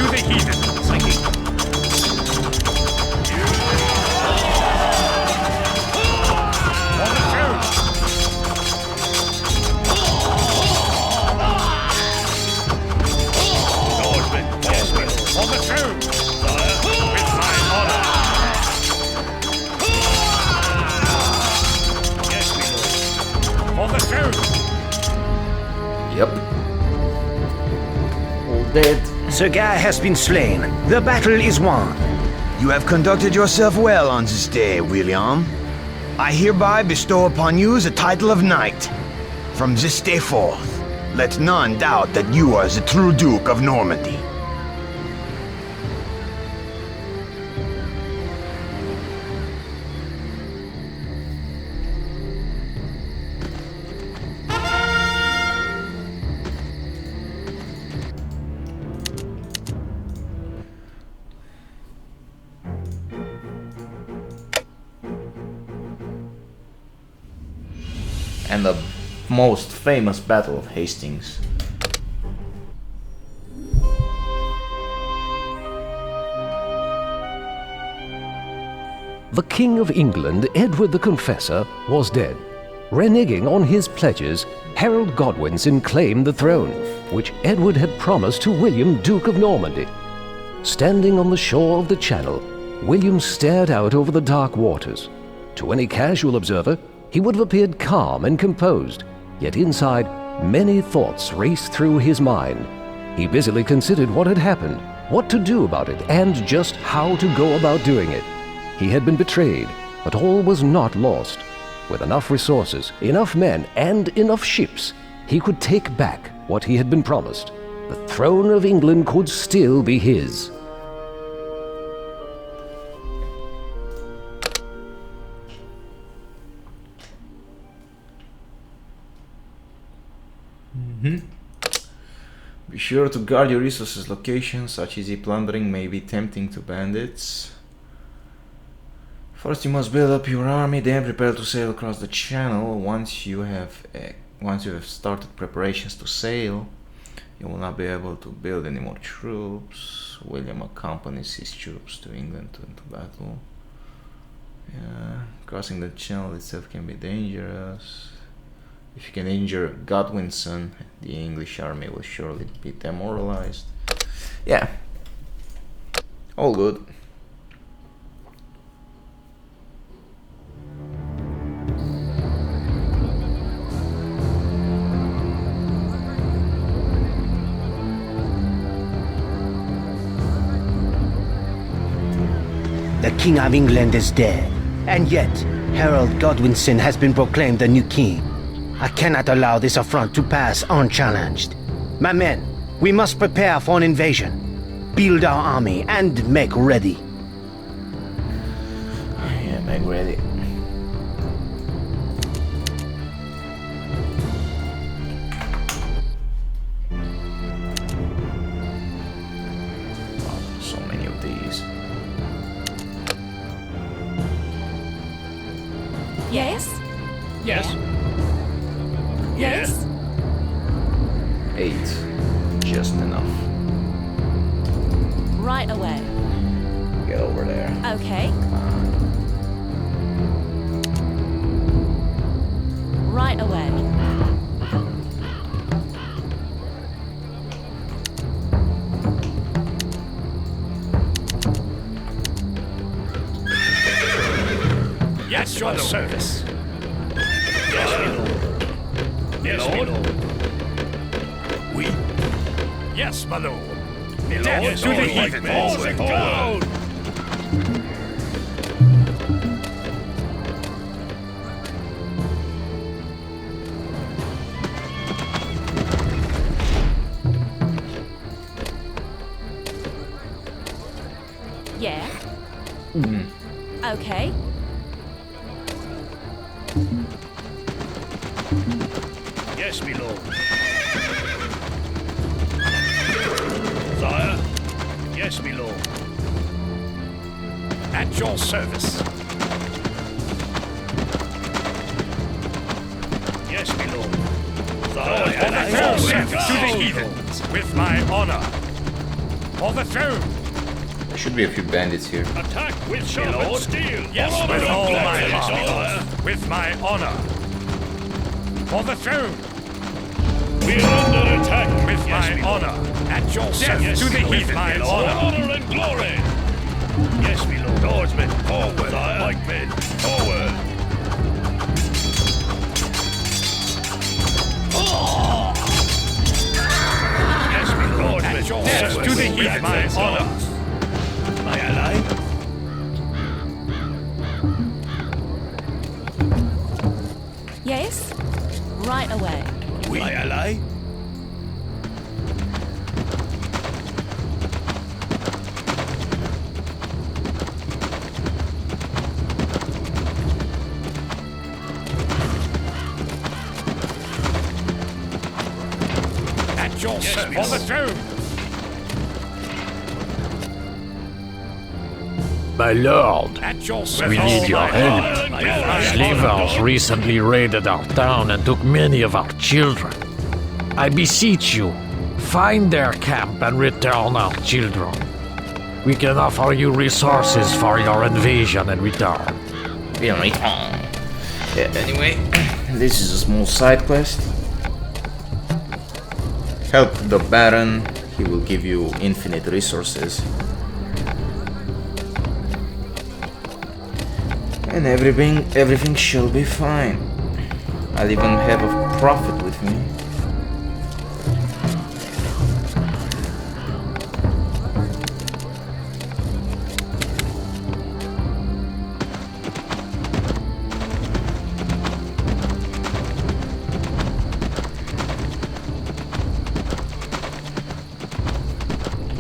dead. Sir Guy has been slain. The battle is won. You have conducted yourself well on this day, William. I hereby bestow upon you the title of knight. From this day forth, let none doubt that you are the true Duke of Normandy. And the most famous Battle of Hastings. The King of England, Edward the Confessor, was dead. Reneging on his pledges, Harold Godwinson claimed the throne, which Edward had promised to William, Duke of Normandy. Standing on the shore of the Channel, William stared out over the dark waters. To any casual observer, he would have appeared calm and composed, yet inside, many thoughts raced through his mind. He busily considered what had happened, what to do about it, and just how to go about doing it. He had been betrayed, but all was not lost. With enough resources, enough men, and enough ships, he could take back what he had been promised. The throne of England could still be his. Be sure to guard your resources locations. Such easy plundering may be tempting to bandits. First you must build up your army, then prepare to sail across the Channel. Once you have started preparations to sail, you will not be able to build any more troops. William accompanies his troops to England into battle. Yeah, crossing the Channel itself can be dangerous. If you can injure Godwinson, the English army will surely be demoralized. Yeah, all good. The King of England is dead, and yet Harold Godwinson has been proclaimed the new king. I cannot allow this affront to pass unchallenged. My men, we must prepare for an invasion. Build our army and make ready. Yeah, make ready. Oh, so many of these. Yes? Yes. Yes? 8. Just enough. Right away. Get over there. Okay. Right away. Yes, your service. Yes, my lord. Yes, my lord. Oui. Yes, my lord. Death to the heathens. Forward. Yeah. Okay. Yes, my lord. Sire. Yes, my lord. At your service. Yes, my lord. Sire, At your service to the heathens, with my honor. For the throne. There should be a few bandits here. attack with sharpened steel. Yes, with all my heart. With my honor. For the throne. We're under attack. With my honor. At your service to the heathens. My honor. And glory. Yes, my lord. Swordsmen, forward. Like men, forward. Yes, my lord. At your my honor. My ally? Yes? Right away. My ally? At your service. On the throne. My lord, At your we service. need your help. Slavers recently raided our town and took many of our children. I beseech you, find their camp and return our children. We can offer you resources for your invasion and return. Yeah, anyway, this is a small side quest. Help the Baron, he will give you infinite resources. And everything shall be fine. I'll even have a prophet with me.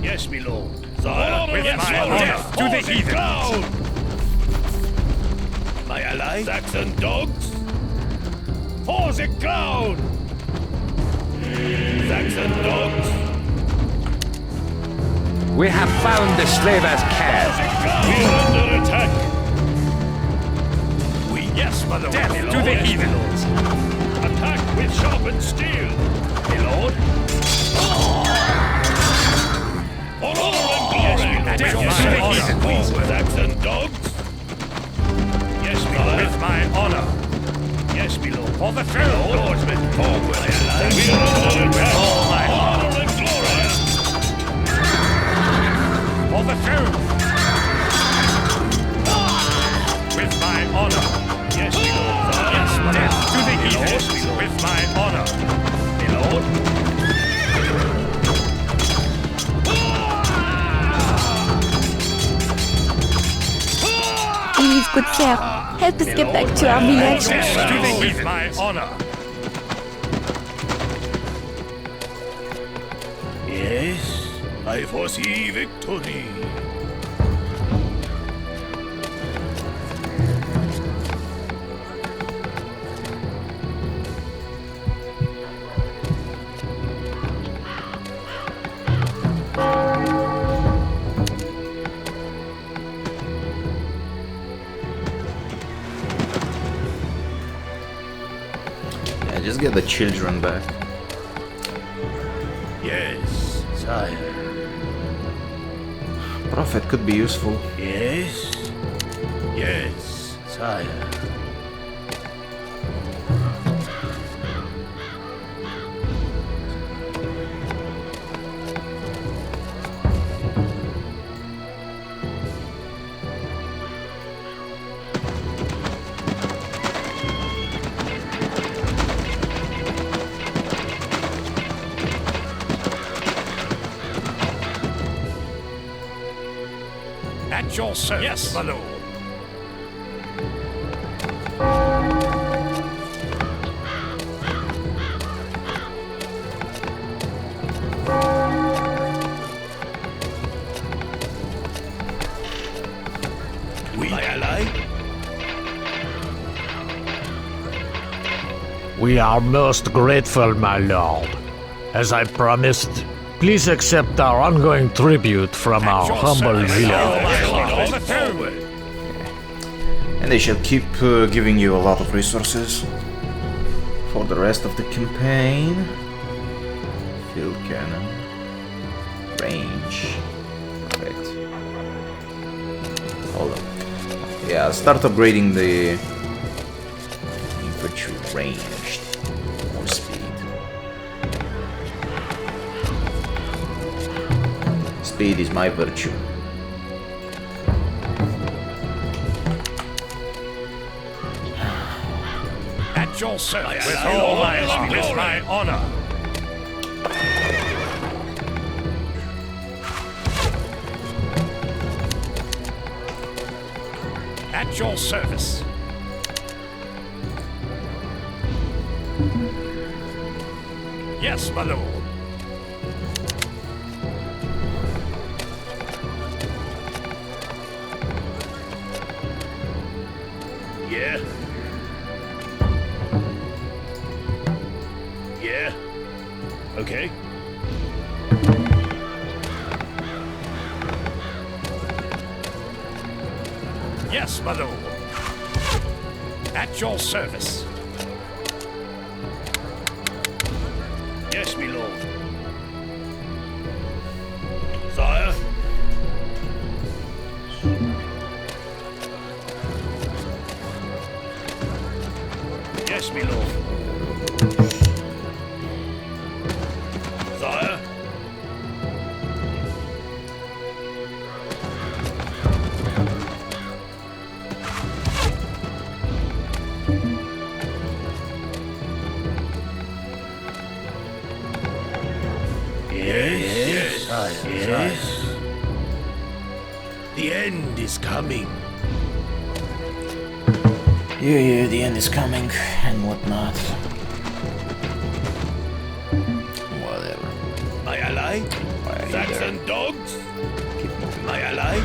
Yes, my lord. Sire, With yes, my lord. death to the Horse in heathens. cloud. My ally? Saxon dogs? Horse in cloud! Saxon dogs? We have found the slaver's camp. We're under attack. Yes, my lord. Death My to lord. the Yes, my heathens. lord. Attack with sharpened steel. My lord. For honor and glory. At Yes, your my service. honor. Saxon dogs? Yes, my lord. With my honor. Yes, my lord. For the throne. Lordsmen forward. My ally. We're under attack. For honor and glory. For the throne. With my honor. Yes, my lord. Yes, my death to the Yes, heathens. my lord. With my honor. My lord. Please, good sir, help us get back to our village. Death to the heathens. With my honor. Yes, I foresee victory. Yeah, just get the children back. Yes, sire. Prophet could be useful. Yes. Yes, sire. At your service. Yes, my lord. My ally? We are most grateful, my lord. As I promised, please accept our ongoing tribute from our humble village. For the throne. And they shall keep giving you a lot of resources for the rest of the campaign. Field cannon. Range. Perfect. Hold on. Yeah, I'll start upgrading the infantry ranged. More speed. Speed is my virtue. At your service. With all my honor. At your service. Yes, my lord. Yeah. Yeah. Okay. Yes, my lord. At your service. Yes, my lord. Sire. Yes, my lord. Sire. Yes, yes. The end is coming. Yeah, the end is coming and whatnot. Whatever. My ally? Saxon dogs? My ally?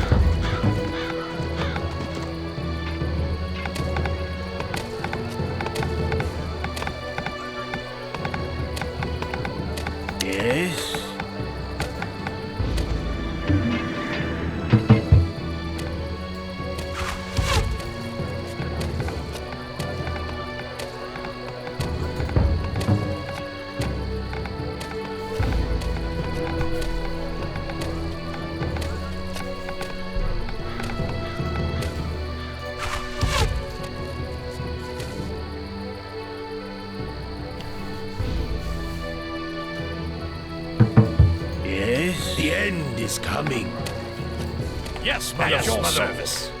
Yes. Yes, the end is coming. Yes, my at your service.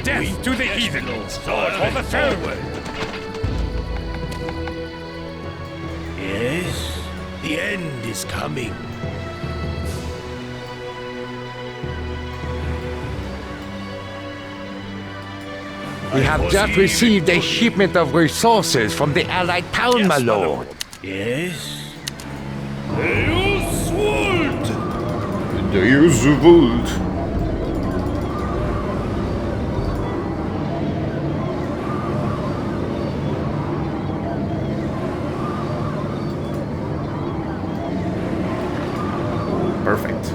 Death to the heathen. Sword for the throne. Yes, the end is coming. We have just received a shipment of resources from the Allied town, my lord. Yes. Deus Vult! Deus Vult. Perfect.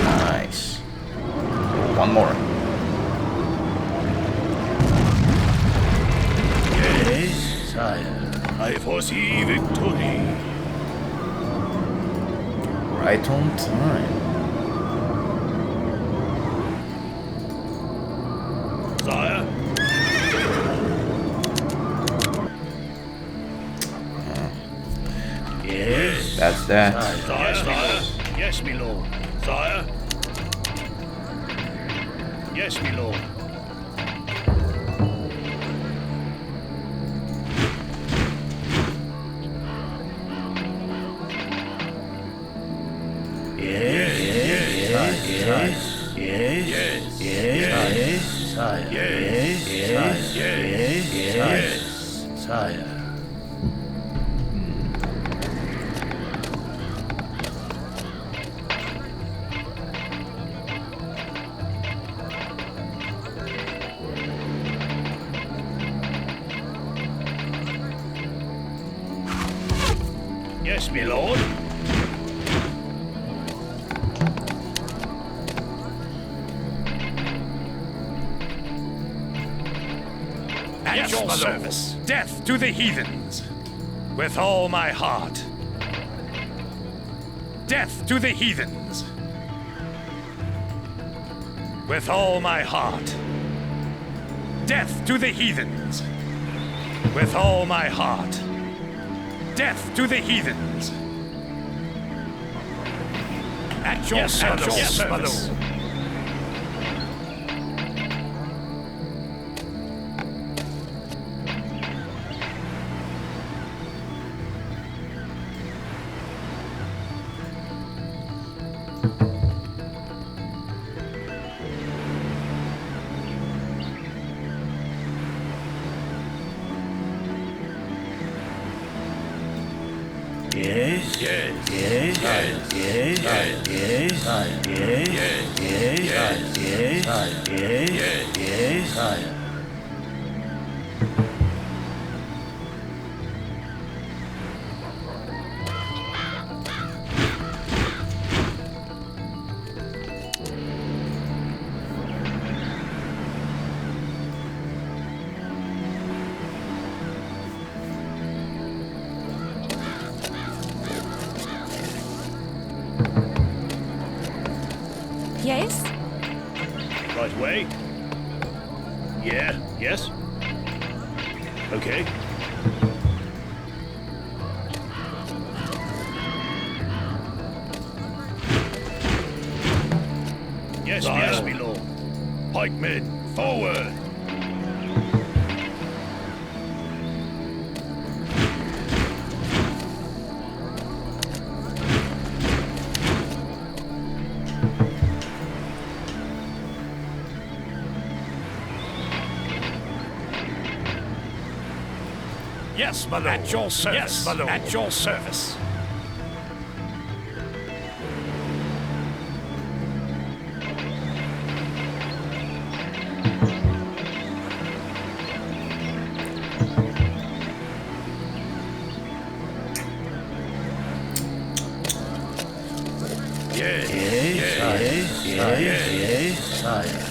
Nice. One more. Yes, sire. I foresee victory. Right on time. Sire. Yes. That's that. Sire, sire. Yes, my lord. Sire. Yes, my lord. Yes, yes, yes, yes, yes, sire. Yes, yes, yes, yes, sire. Yes, my lord. At your service. Death to the heathens. With all my heart. Death to the heathens. With all my heart. Death to the heathens. With all my heart. Death to the heathens. At your service. Yes. Yes. Yes. Yes. Yes. Yes. Yes. Yes. Yes. Yes. Yes. Yes? Right away. Yeah. Yes. Okay. Yes, yes, my lord. Pikemen, forward! Yes, my lord. At your service. Yes, my lord. At your service. Yes, yes, yes, yes, sire.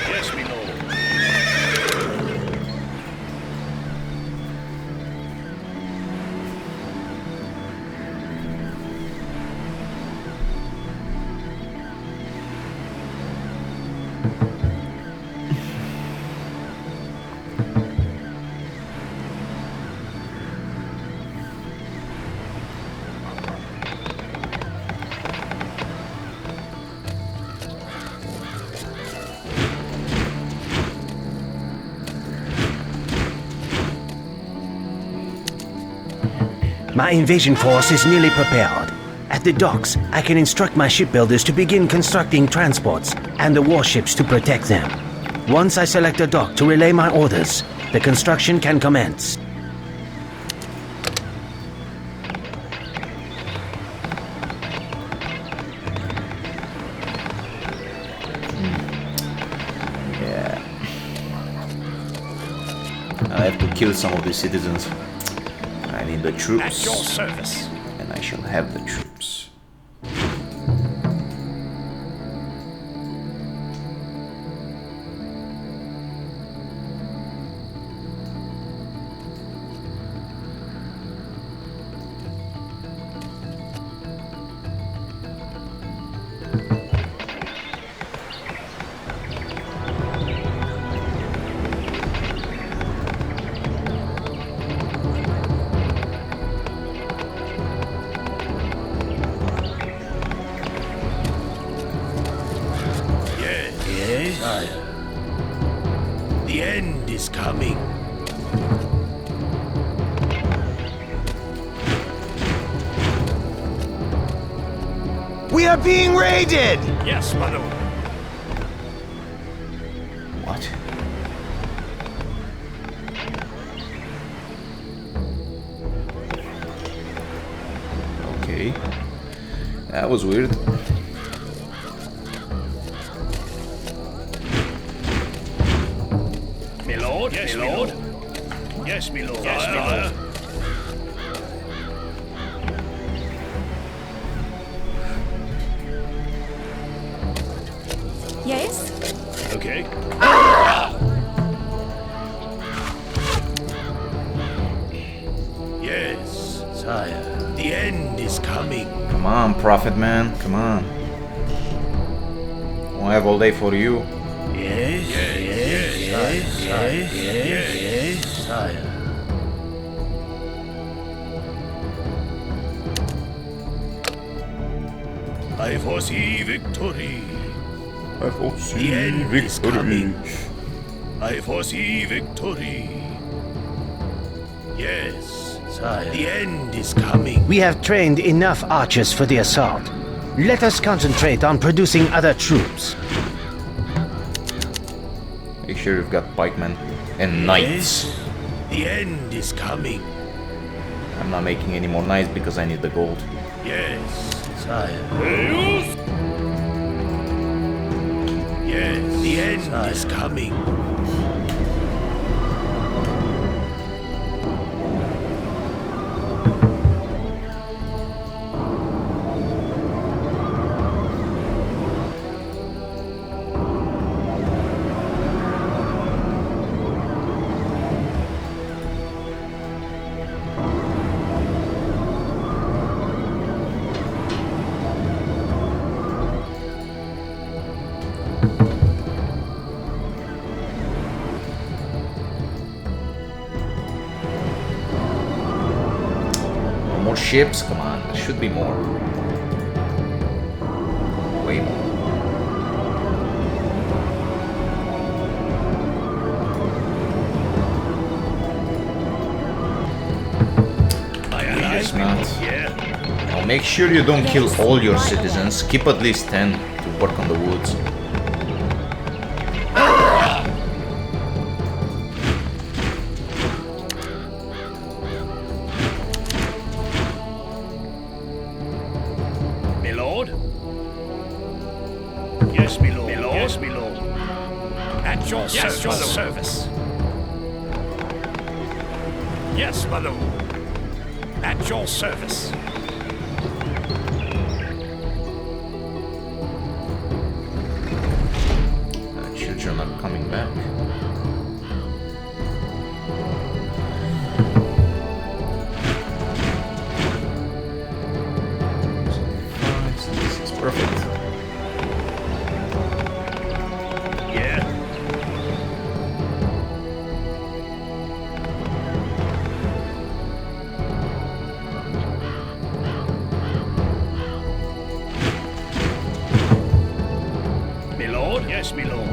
Yes, my lord. My invasion force is nearly prepared. At the docks, I can instruct my shipbuilders to begin constructing transports and the warships to protect them. Once I select a dock to relay my orders, the construction can commence. Yeah. I have to kill some of the citizens. I need the troops. At your service. And I shall have the troops. The end is coming. We are being raided! Yes, my lord. What? Okay. That was weird. My lord, yes, my lord. Yes, my lord. Yes, my lord. Yes? Okay. Yes, sire. The end is coming. Come on, Prophet Man. Come on. Won't have all day for you. Yes, sire. I foresee victory. I foresee The end is coming. I foresee victory. Yes, sire. The end is coming. We have trained enough archers for the assault. Let us concentrate on producing other troops. Make sure you've got pikemen and knights. Yes, the end is coming. I'm not making any more knights because I need the gold. Yes, sire. Yes, the end is coming. More ships? Come on, there should be more. Way more. Yes, Matt. Now make sure you don't kill all your citizens. Keep at least 10 to work on the woods. Yes, my lord. Yes, my lord. At your service. Yes, my lord. At your service. Children are coming back. This is perfect. Yes, my lord.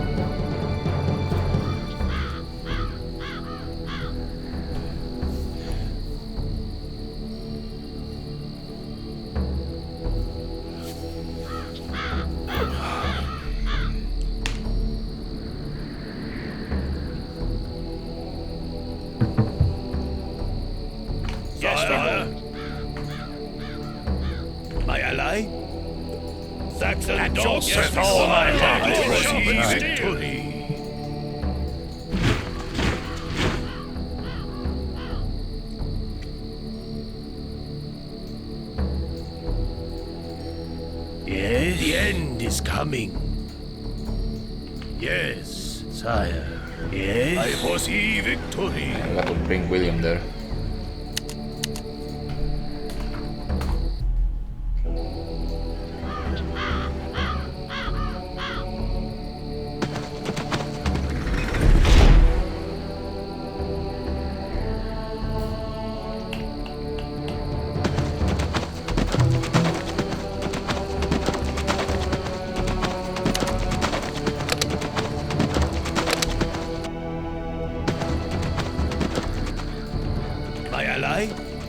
Yes, my lord. My ally? Saxon at your service. All my heart. I foresee victory. Yes. The end is coming. Yes, sire. Yes. I foresee victory. I got to bring William there.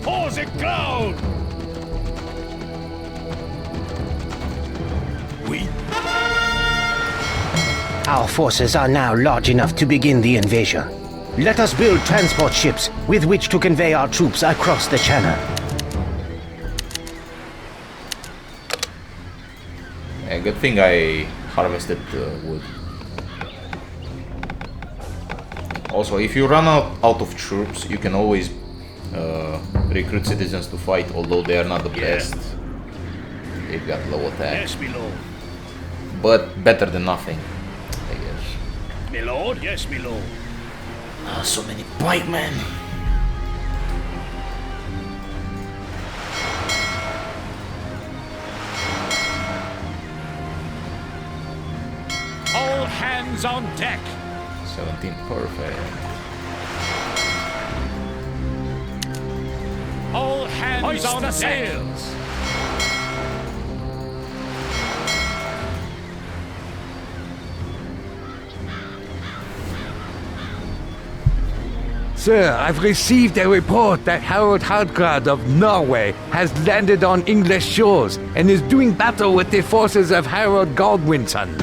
Pause it ground! Our forces are now large enough to begin the invasion. Let us build transport ships with which to convey our troops across the channel. Yeah, good thing I harvested wood. Also, if you run out of troops, you can always recruit citizens to fight, although they are not the best. They've got low attack. Yes, my lord. But better than nothing, I guess. My lord? Yes, my lord. So many pikemen. All hands on deck. 17, perfect. All hands hoist on the sails. Sir, I've received a report that Harold Hardgrad of Norway has landed on English shores and is doing battle with the forces of Harold Godwinson.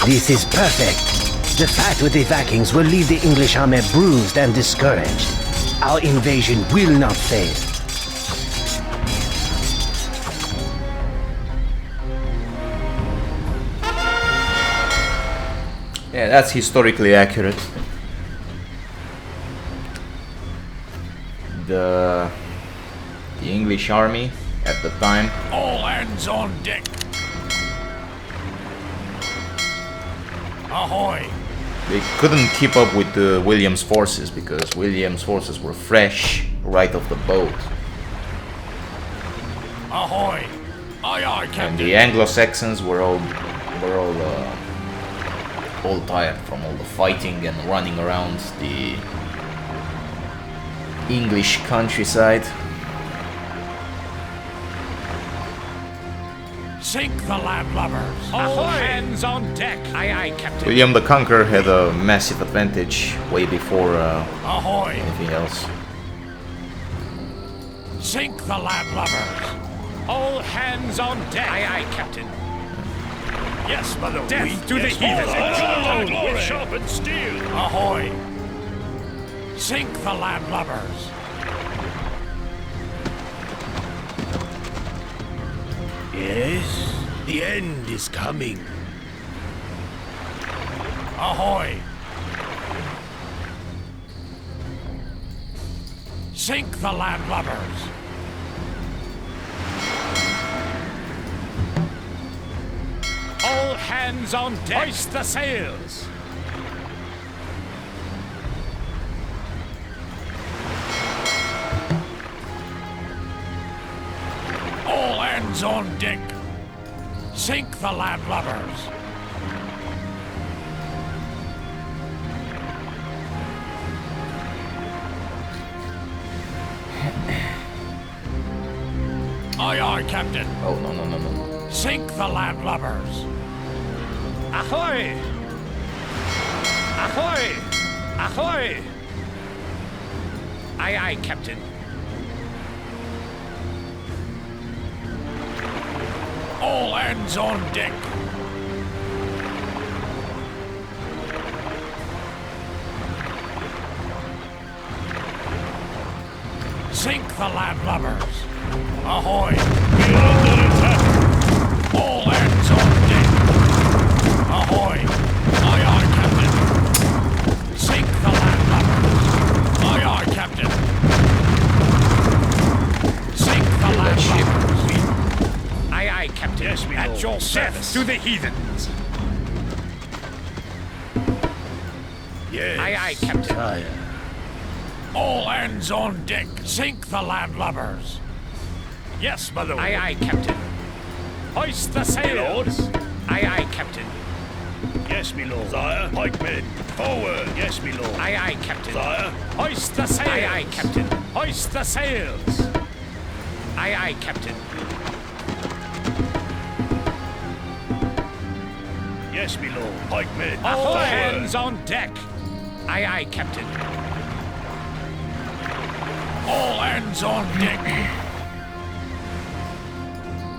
This is perfect. The fight with the Vikings will leave the English army bruised and discouraged. Our invasion will not fail. Yeah, that's historically accurate. The English army at the time. All hands on deck. Ahoy! They couldn't keep up with William's forces because William's forces were fresh right off the boat. Ahoy! Aye aye, Captain. And the Anglo-Saxons were all tired from all the fighting and running around the English countryside. Sink the landlubbers. All hands on deck. Aye aye, Captain. William the Conqueror had a massive advantage way before Ahoy! anything else. Sink the landlubbers. All hands on deck. Aye aye, Captain. Yes, my lord. Death to the heathen. With sharpened steel. Ahoy! Sink the landlubbers. Yes, the end is coming. Ahoy! Sink the landlubbers. All hands on deck. Hoist the sails. All hands on deck. Sink the landlubbers. Aye aye, Captain. Oh, no. Sink the landlubbers. Ahoy! Ahoy! Ahoy! Aye aye, Captain. All hands on deck. Sink the landlubbers. Ahoy! We are under attack. All hands on deck. Ahoy! Aye aye, Captain. Sink the landlubbers. Aye aye, Captain. Sink the landlubbers. Aye aye, Captain. Yes, me At your death service. to the heathens. Yes, Aye aye, Captain. sire. All hands on deck. Sink the landlubbers. Yes, my lord. Aye aye, Captain. Hoist the sails. Aye aye, Captain. Yes, me lord. Sire, pikemen, forward. Yes, me lord. Aye aye, Captain. Sire, Hoist the sails. Aye aye, Captain. Hoist the sails. Aye aye, Captain. yes, me lord. Pikemen, All forward. hands on deck. Aye aye, Captain. All hands on deck.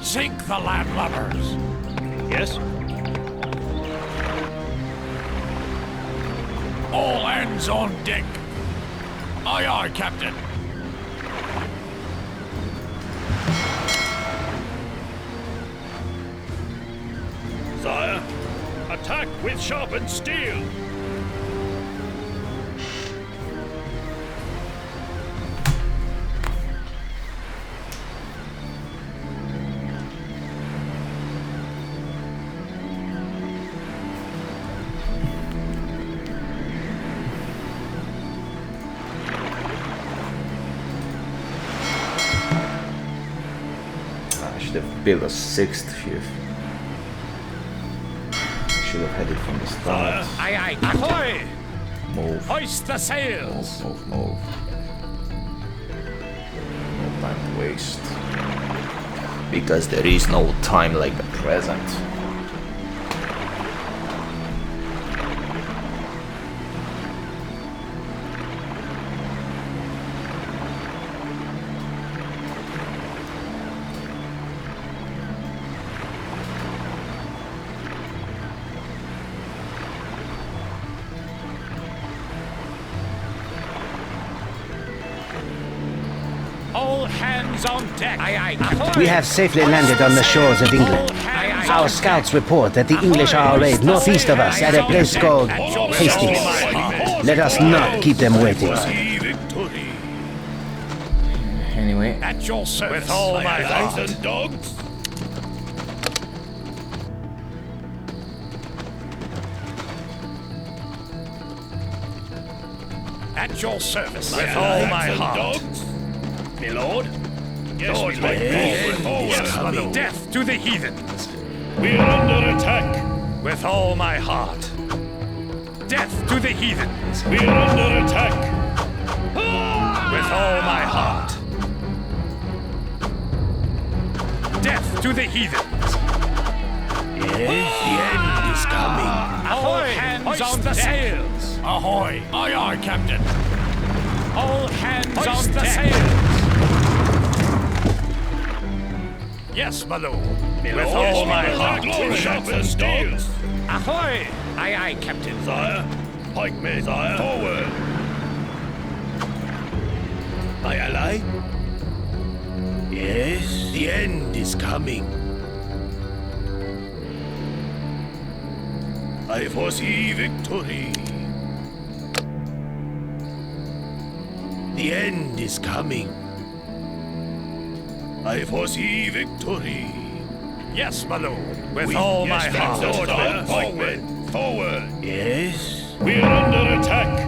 Sink the landlubbers. Yes, All hands on deck. Aye aye, Captain. sire. Attack with sharpened steel. I should have built a 6th ship. Should have had it from the start. Aye, aye, ahoy! Move. Hoist the sails! Move. No time to waste. Because there is no time like the present. All hands on deck! Aye, aye, ahoy! We have safely landed on the shores of England. Our scouts report that the English are arrayed northeast of us at a place called Hastings. Let us not keep them waiting. Anyway, At your service. With all my heart. dogs. At your service. With all my heart. My lord. Yes, Lord, my yes, my lord. Death to the heathens. We're under attack. With all my heart. Death to the heathens. We're under attack. With all my heart. Death to the heathens. Yes, the end is coming. Ahoy! Hands on the sails. Ahoy! Aye, aye, Captain. All hands on the sails. Yes, my lord. With all my heart. Sharpen steels. Ahoy! Aye, aye, Captain. Sire. Pikemen. Sire. Forward. Aye, aye. Yes, the end is coming. I foresee victory. The end is coming. I foresee victory. Yes, my lord. With all my heart. Forward. Forward. Yes. We're under attack.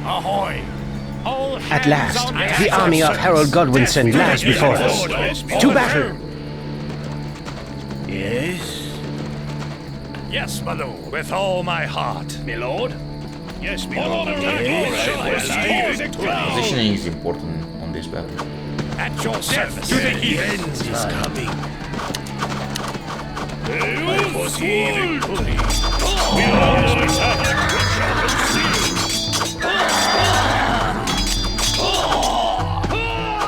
Ahoy! All At hands last, on the deck. army of Harold Godwinson lies before us. To battle! Yes. Yes, my lord. With all my heart. My lord. Yes, my lord. Yes. positioning is important on this battle. At your service. To the heathens. Is coming. I foresee victory. We are under attack.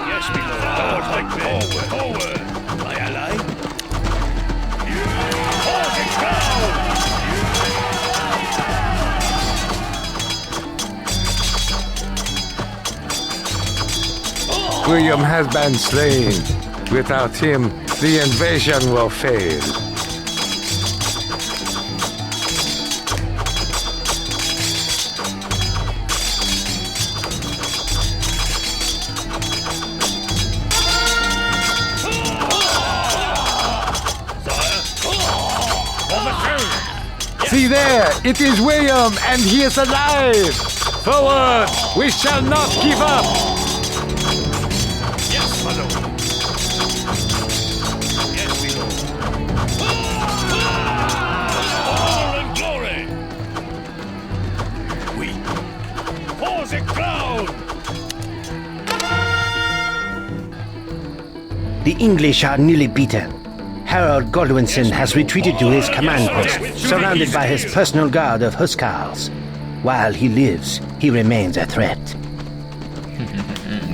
Yes, my lord. Forward. Forward. My ally. Forward ground. William has been slain. Without him, the invasion will fail. See there, it is William, and he is alive! Forward! We shall not give up! Yes, my lord. Yes, my lord. Honor and glory. We for the crown. The English are nearly beaten. Harold Godwinson has retreated to his command post, surrounded by his personal guard of Huscarls. While he lives, he remains a threat.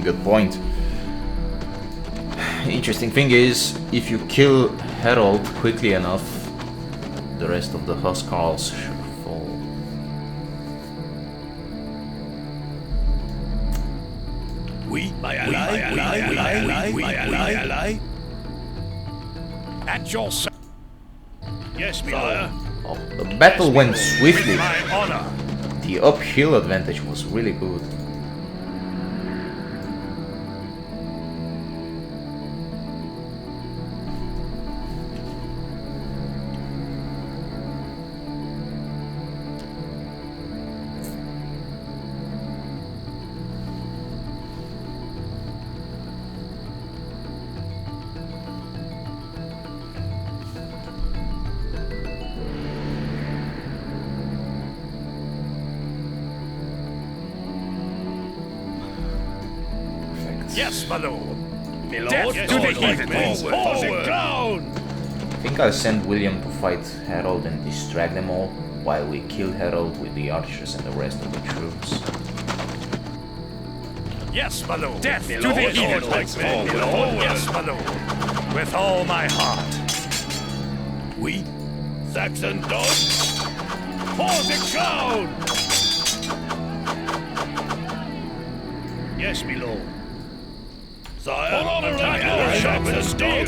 Good point. Interesting thing is, if you kill Harold quickly enough, the rest of the Huscarls should fall. We, my ally. At your service. Yes, my lord. Oh, the battle went swiftly. My honor. The uphill advantage was really good. Yes, my lord. Death to the heathens! Forward! Down! I think I'll send William to fight Harold and distract them all, while we kill Harold with the archers and the rest of the troops. Yes, my lord. Death to the heathens! Forward! Yes, my lord. With all my heart. We, Saxon dogs, for the crown! Yes, my lord. Sire, Untitled Chapter steel.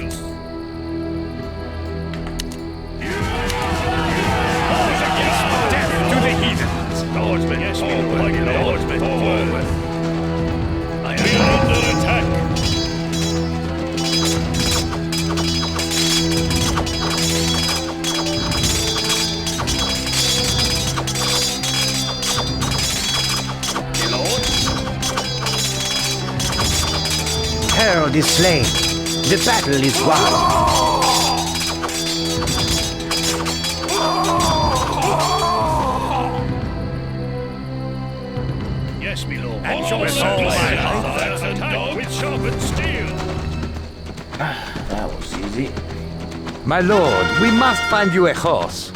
Death to the heathens! Lordsmen, yes, my lord. Lordsmen, forward! I am under attack! Harold is slain. The battle is won. Yes, my lord. And your soul, my heart, and dog with sharpened steel. That was easy. My lord, we must find you a horse.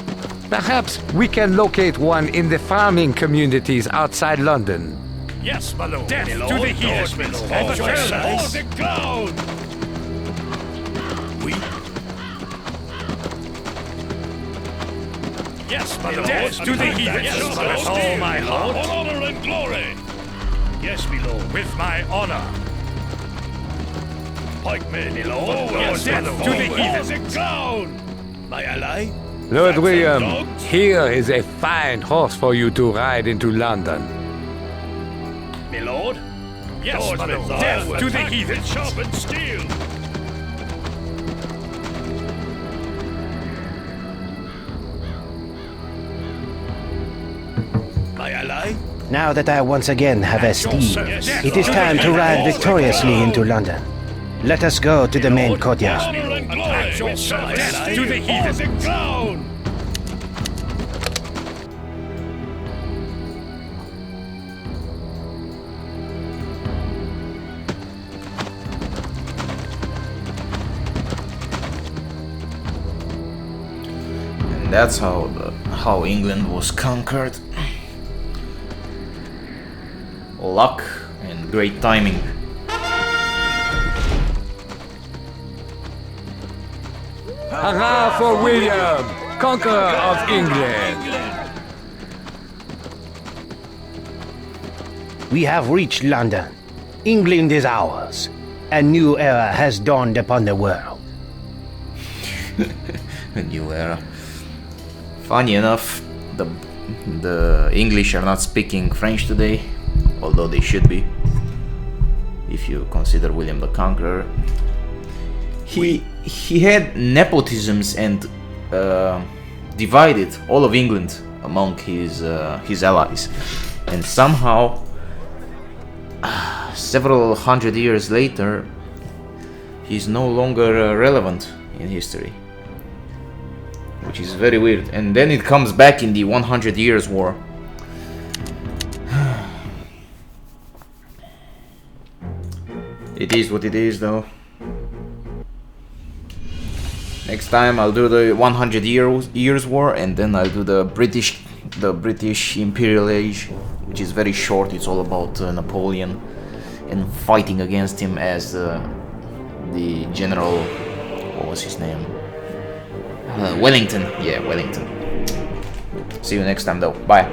Perhaps we can locate one in the farming communities outside London. Yes, my lord. Death to the heathens! For the ground! We... Yes, my lord. Death to the heathens! Yes, with all my heart. Honor and glory! Yes, my lord. With my honor. Pikemen, my lord. Yes, death to the heathens! For the ground! My ally? Lord William, here is a fine horse for you to ride into London. My lord? Yes, my lord. Death to the heathen! Sharpened steel! My ally? Now that I once again have a steed, it is time to ride victoriously into London. Let us go to the main courtyard. Death to the heathen! Ground! That's how England was conquered. Luck and great timing. Hurrah for William, Conqueror of England! We have reached London. England is ours. A new era has dawned upon the world. A new era. Funny enough, the English are not speaking French today, although they should be. If you consider William the Conqueror, he had nepotisms and divided all of England among his allies, and somehow, several hundred years later, he's no longer relevant in history. Which is very weird. And then it comes back in the 100 Years' War. It is what it is, though. Next time I'll do the 100 Years' War, and then I'll do the British Imperial Age, which is very short. It's all about Napoleon and fighting against him as the general. What was his name? Wellington. Yeah, Wellington. See you next time though. Bye.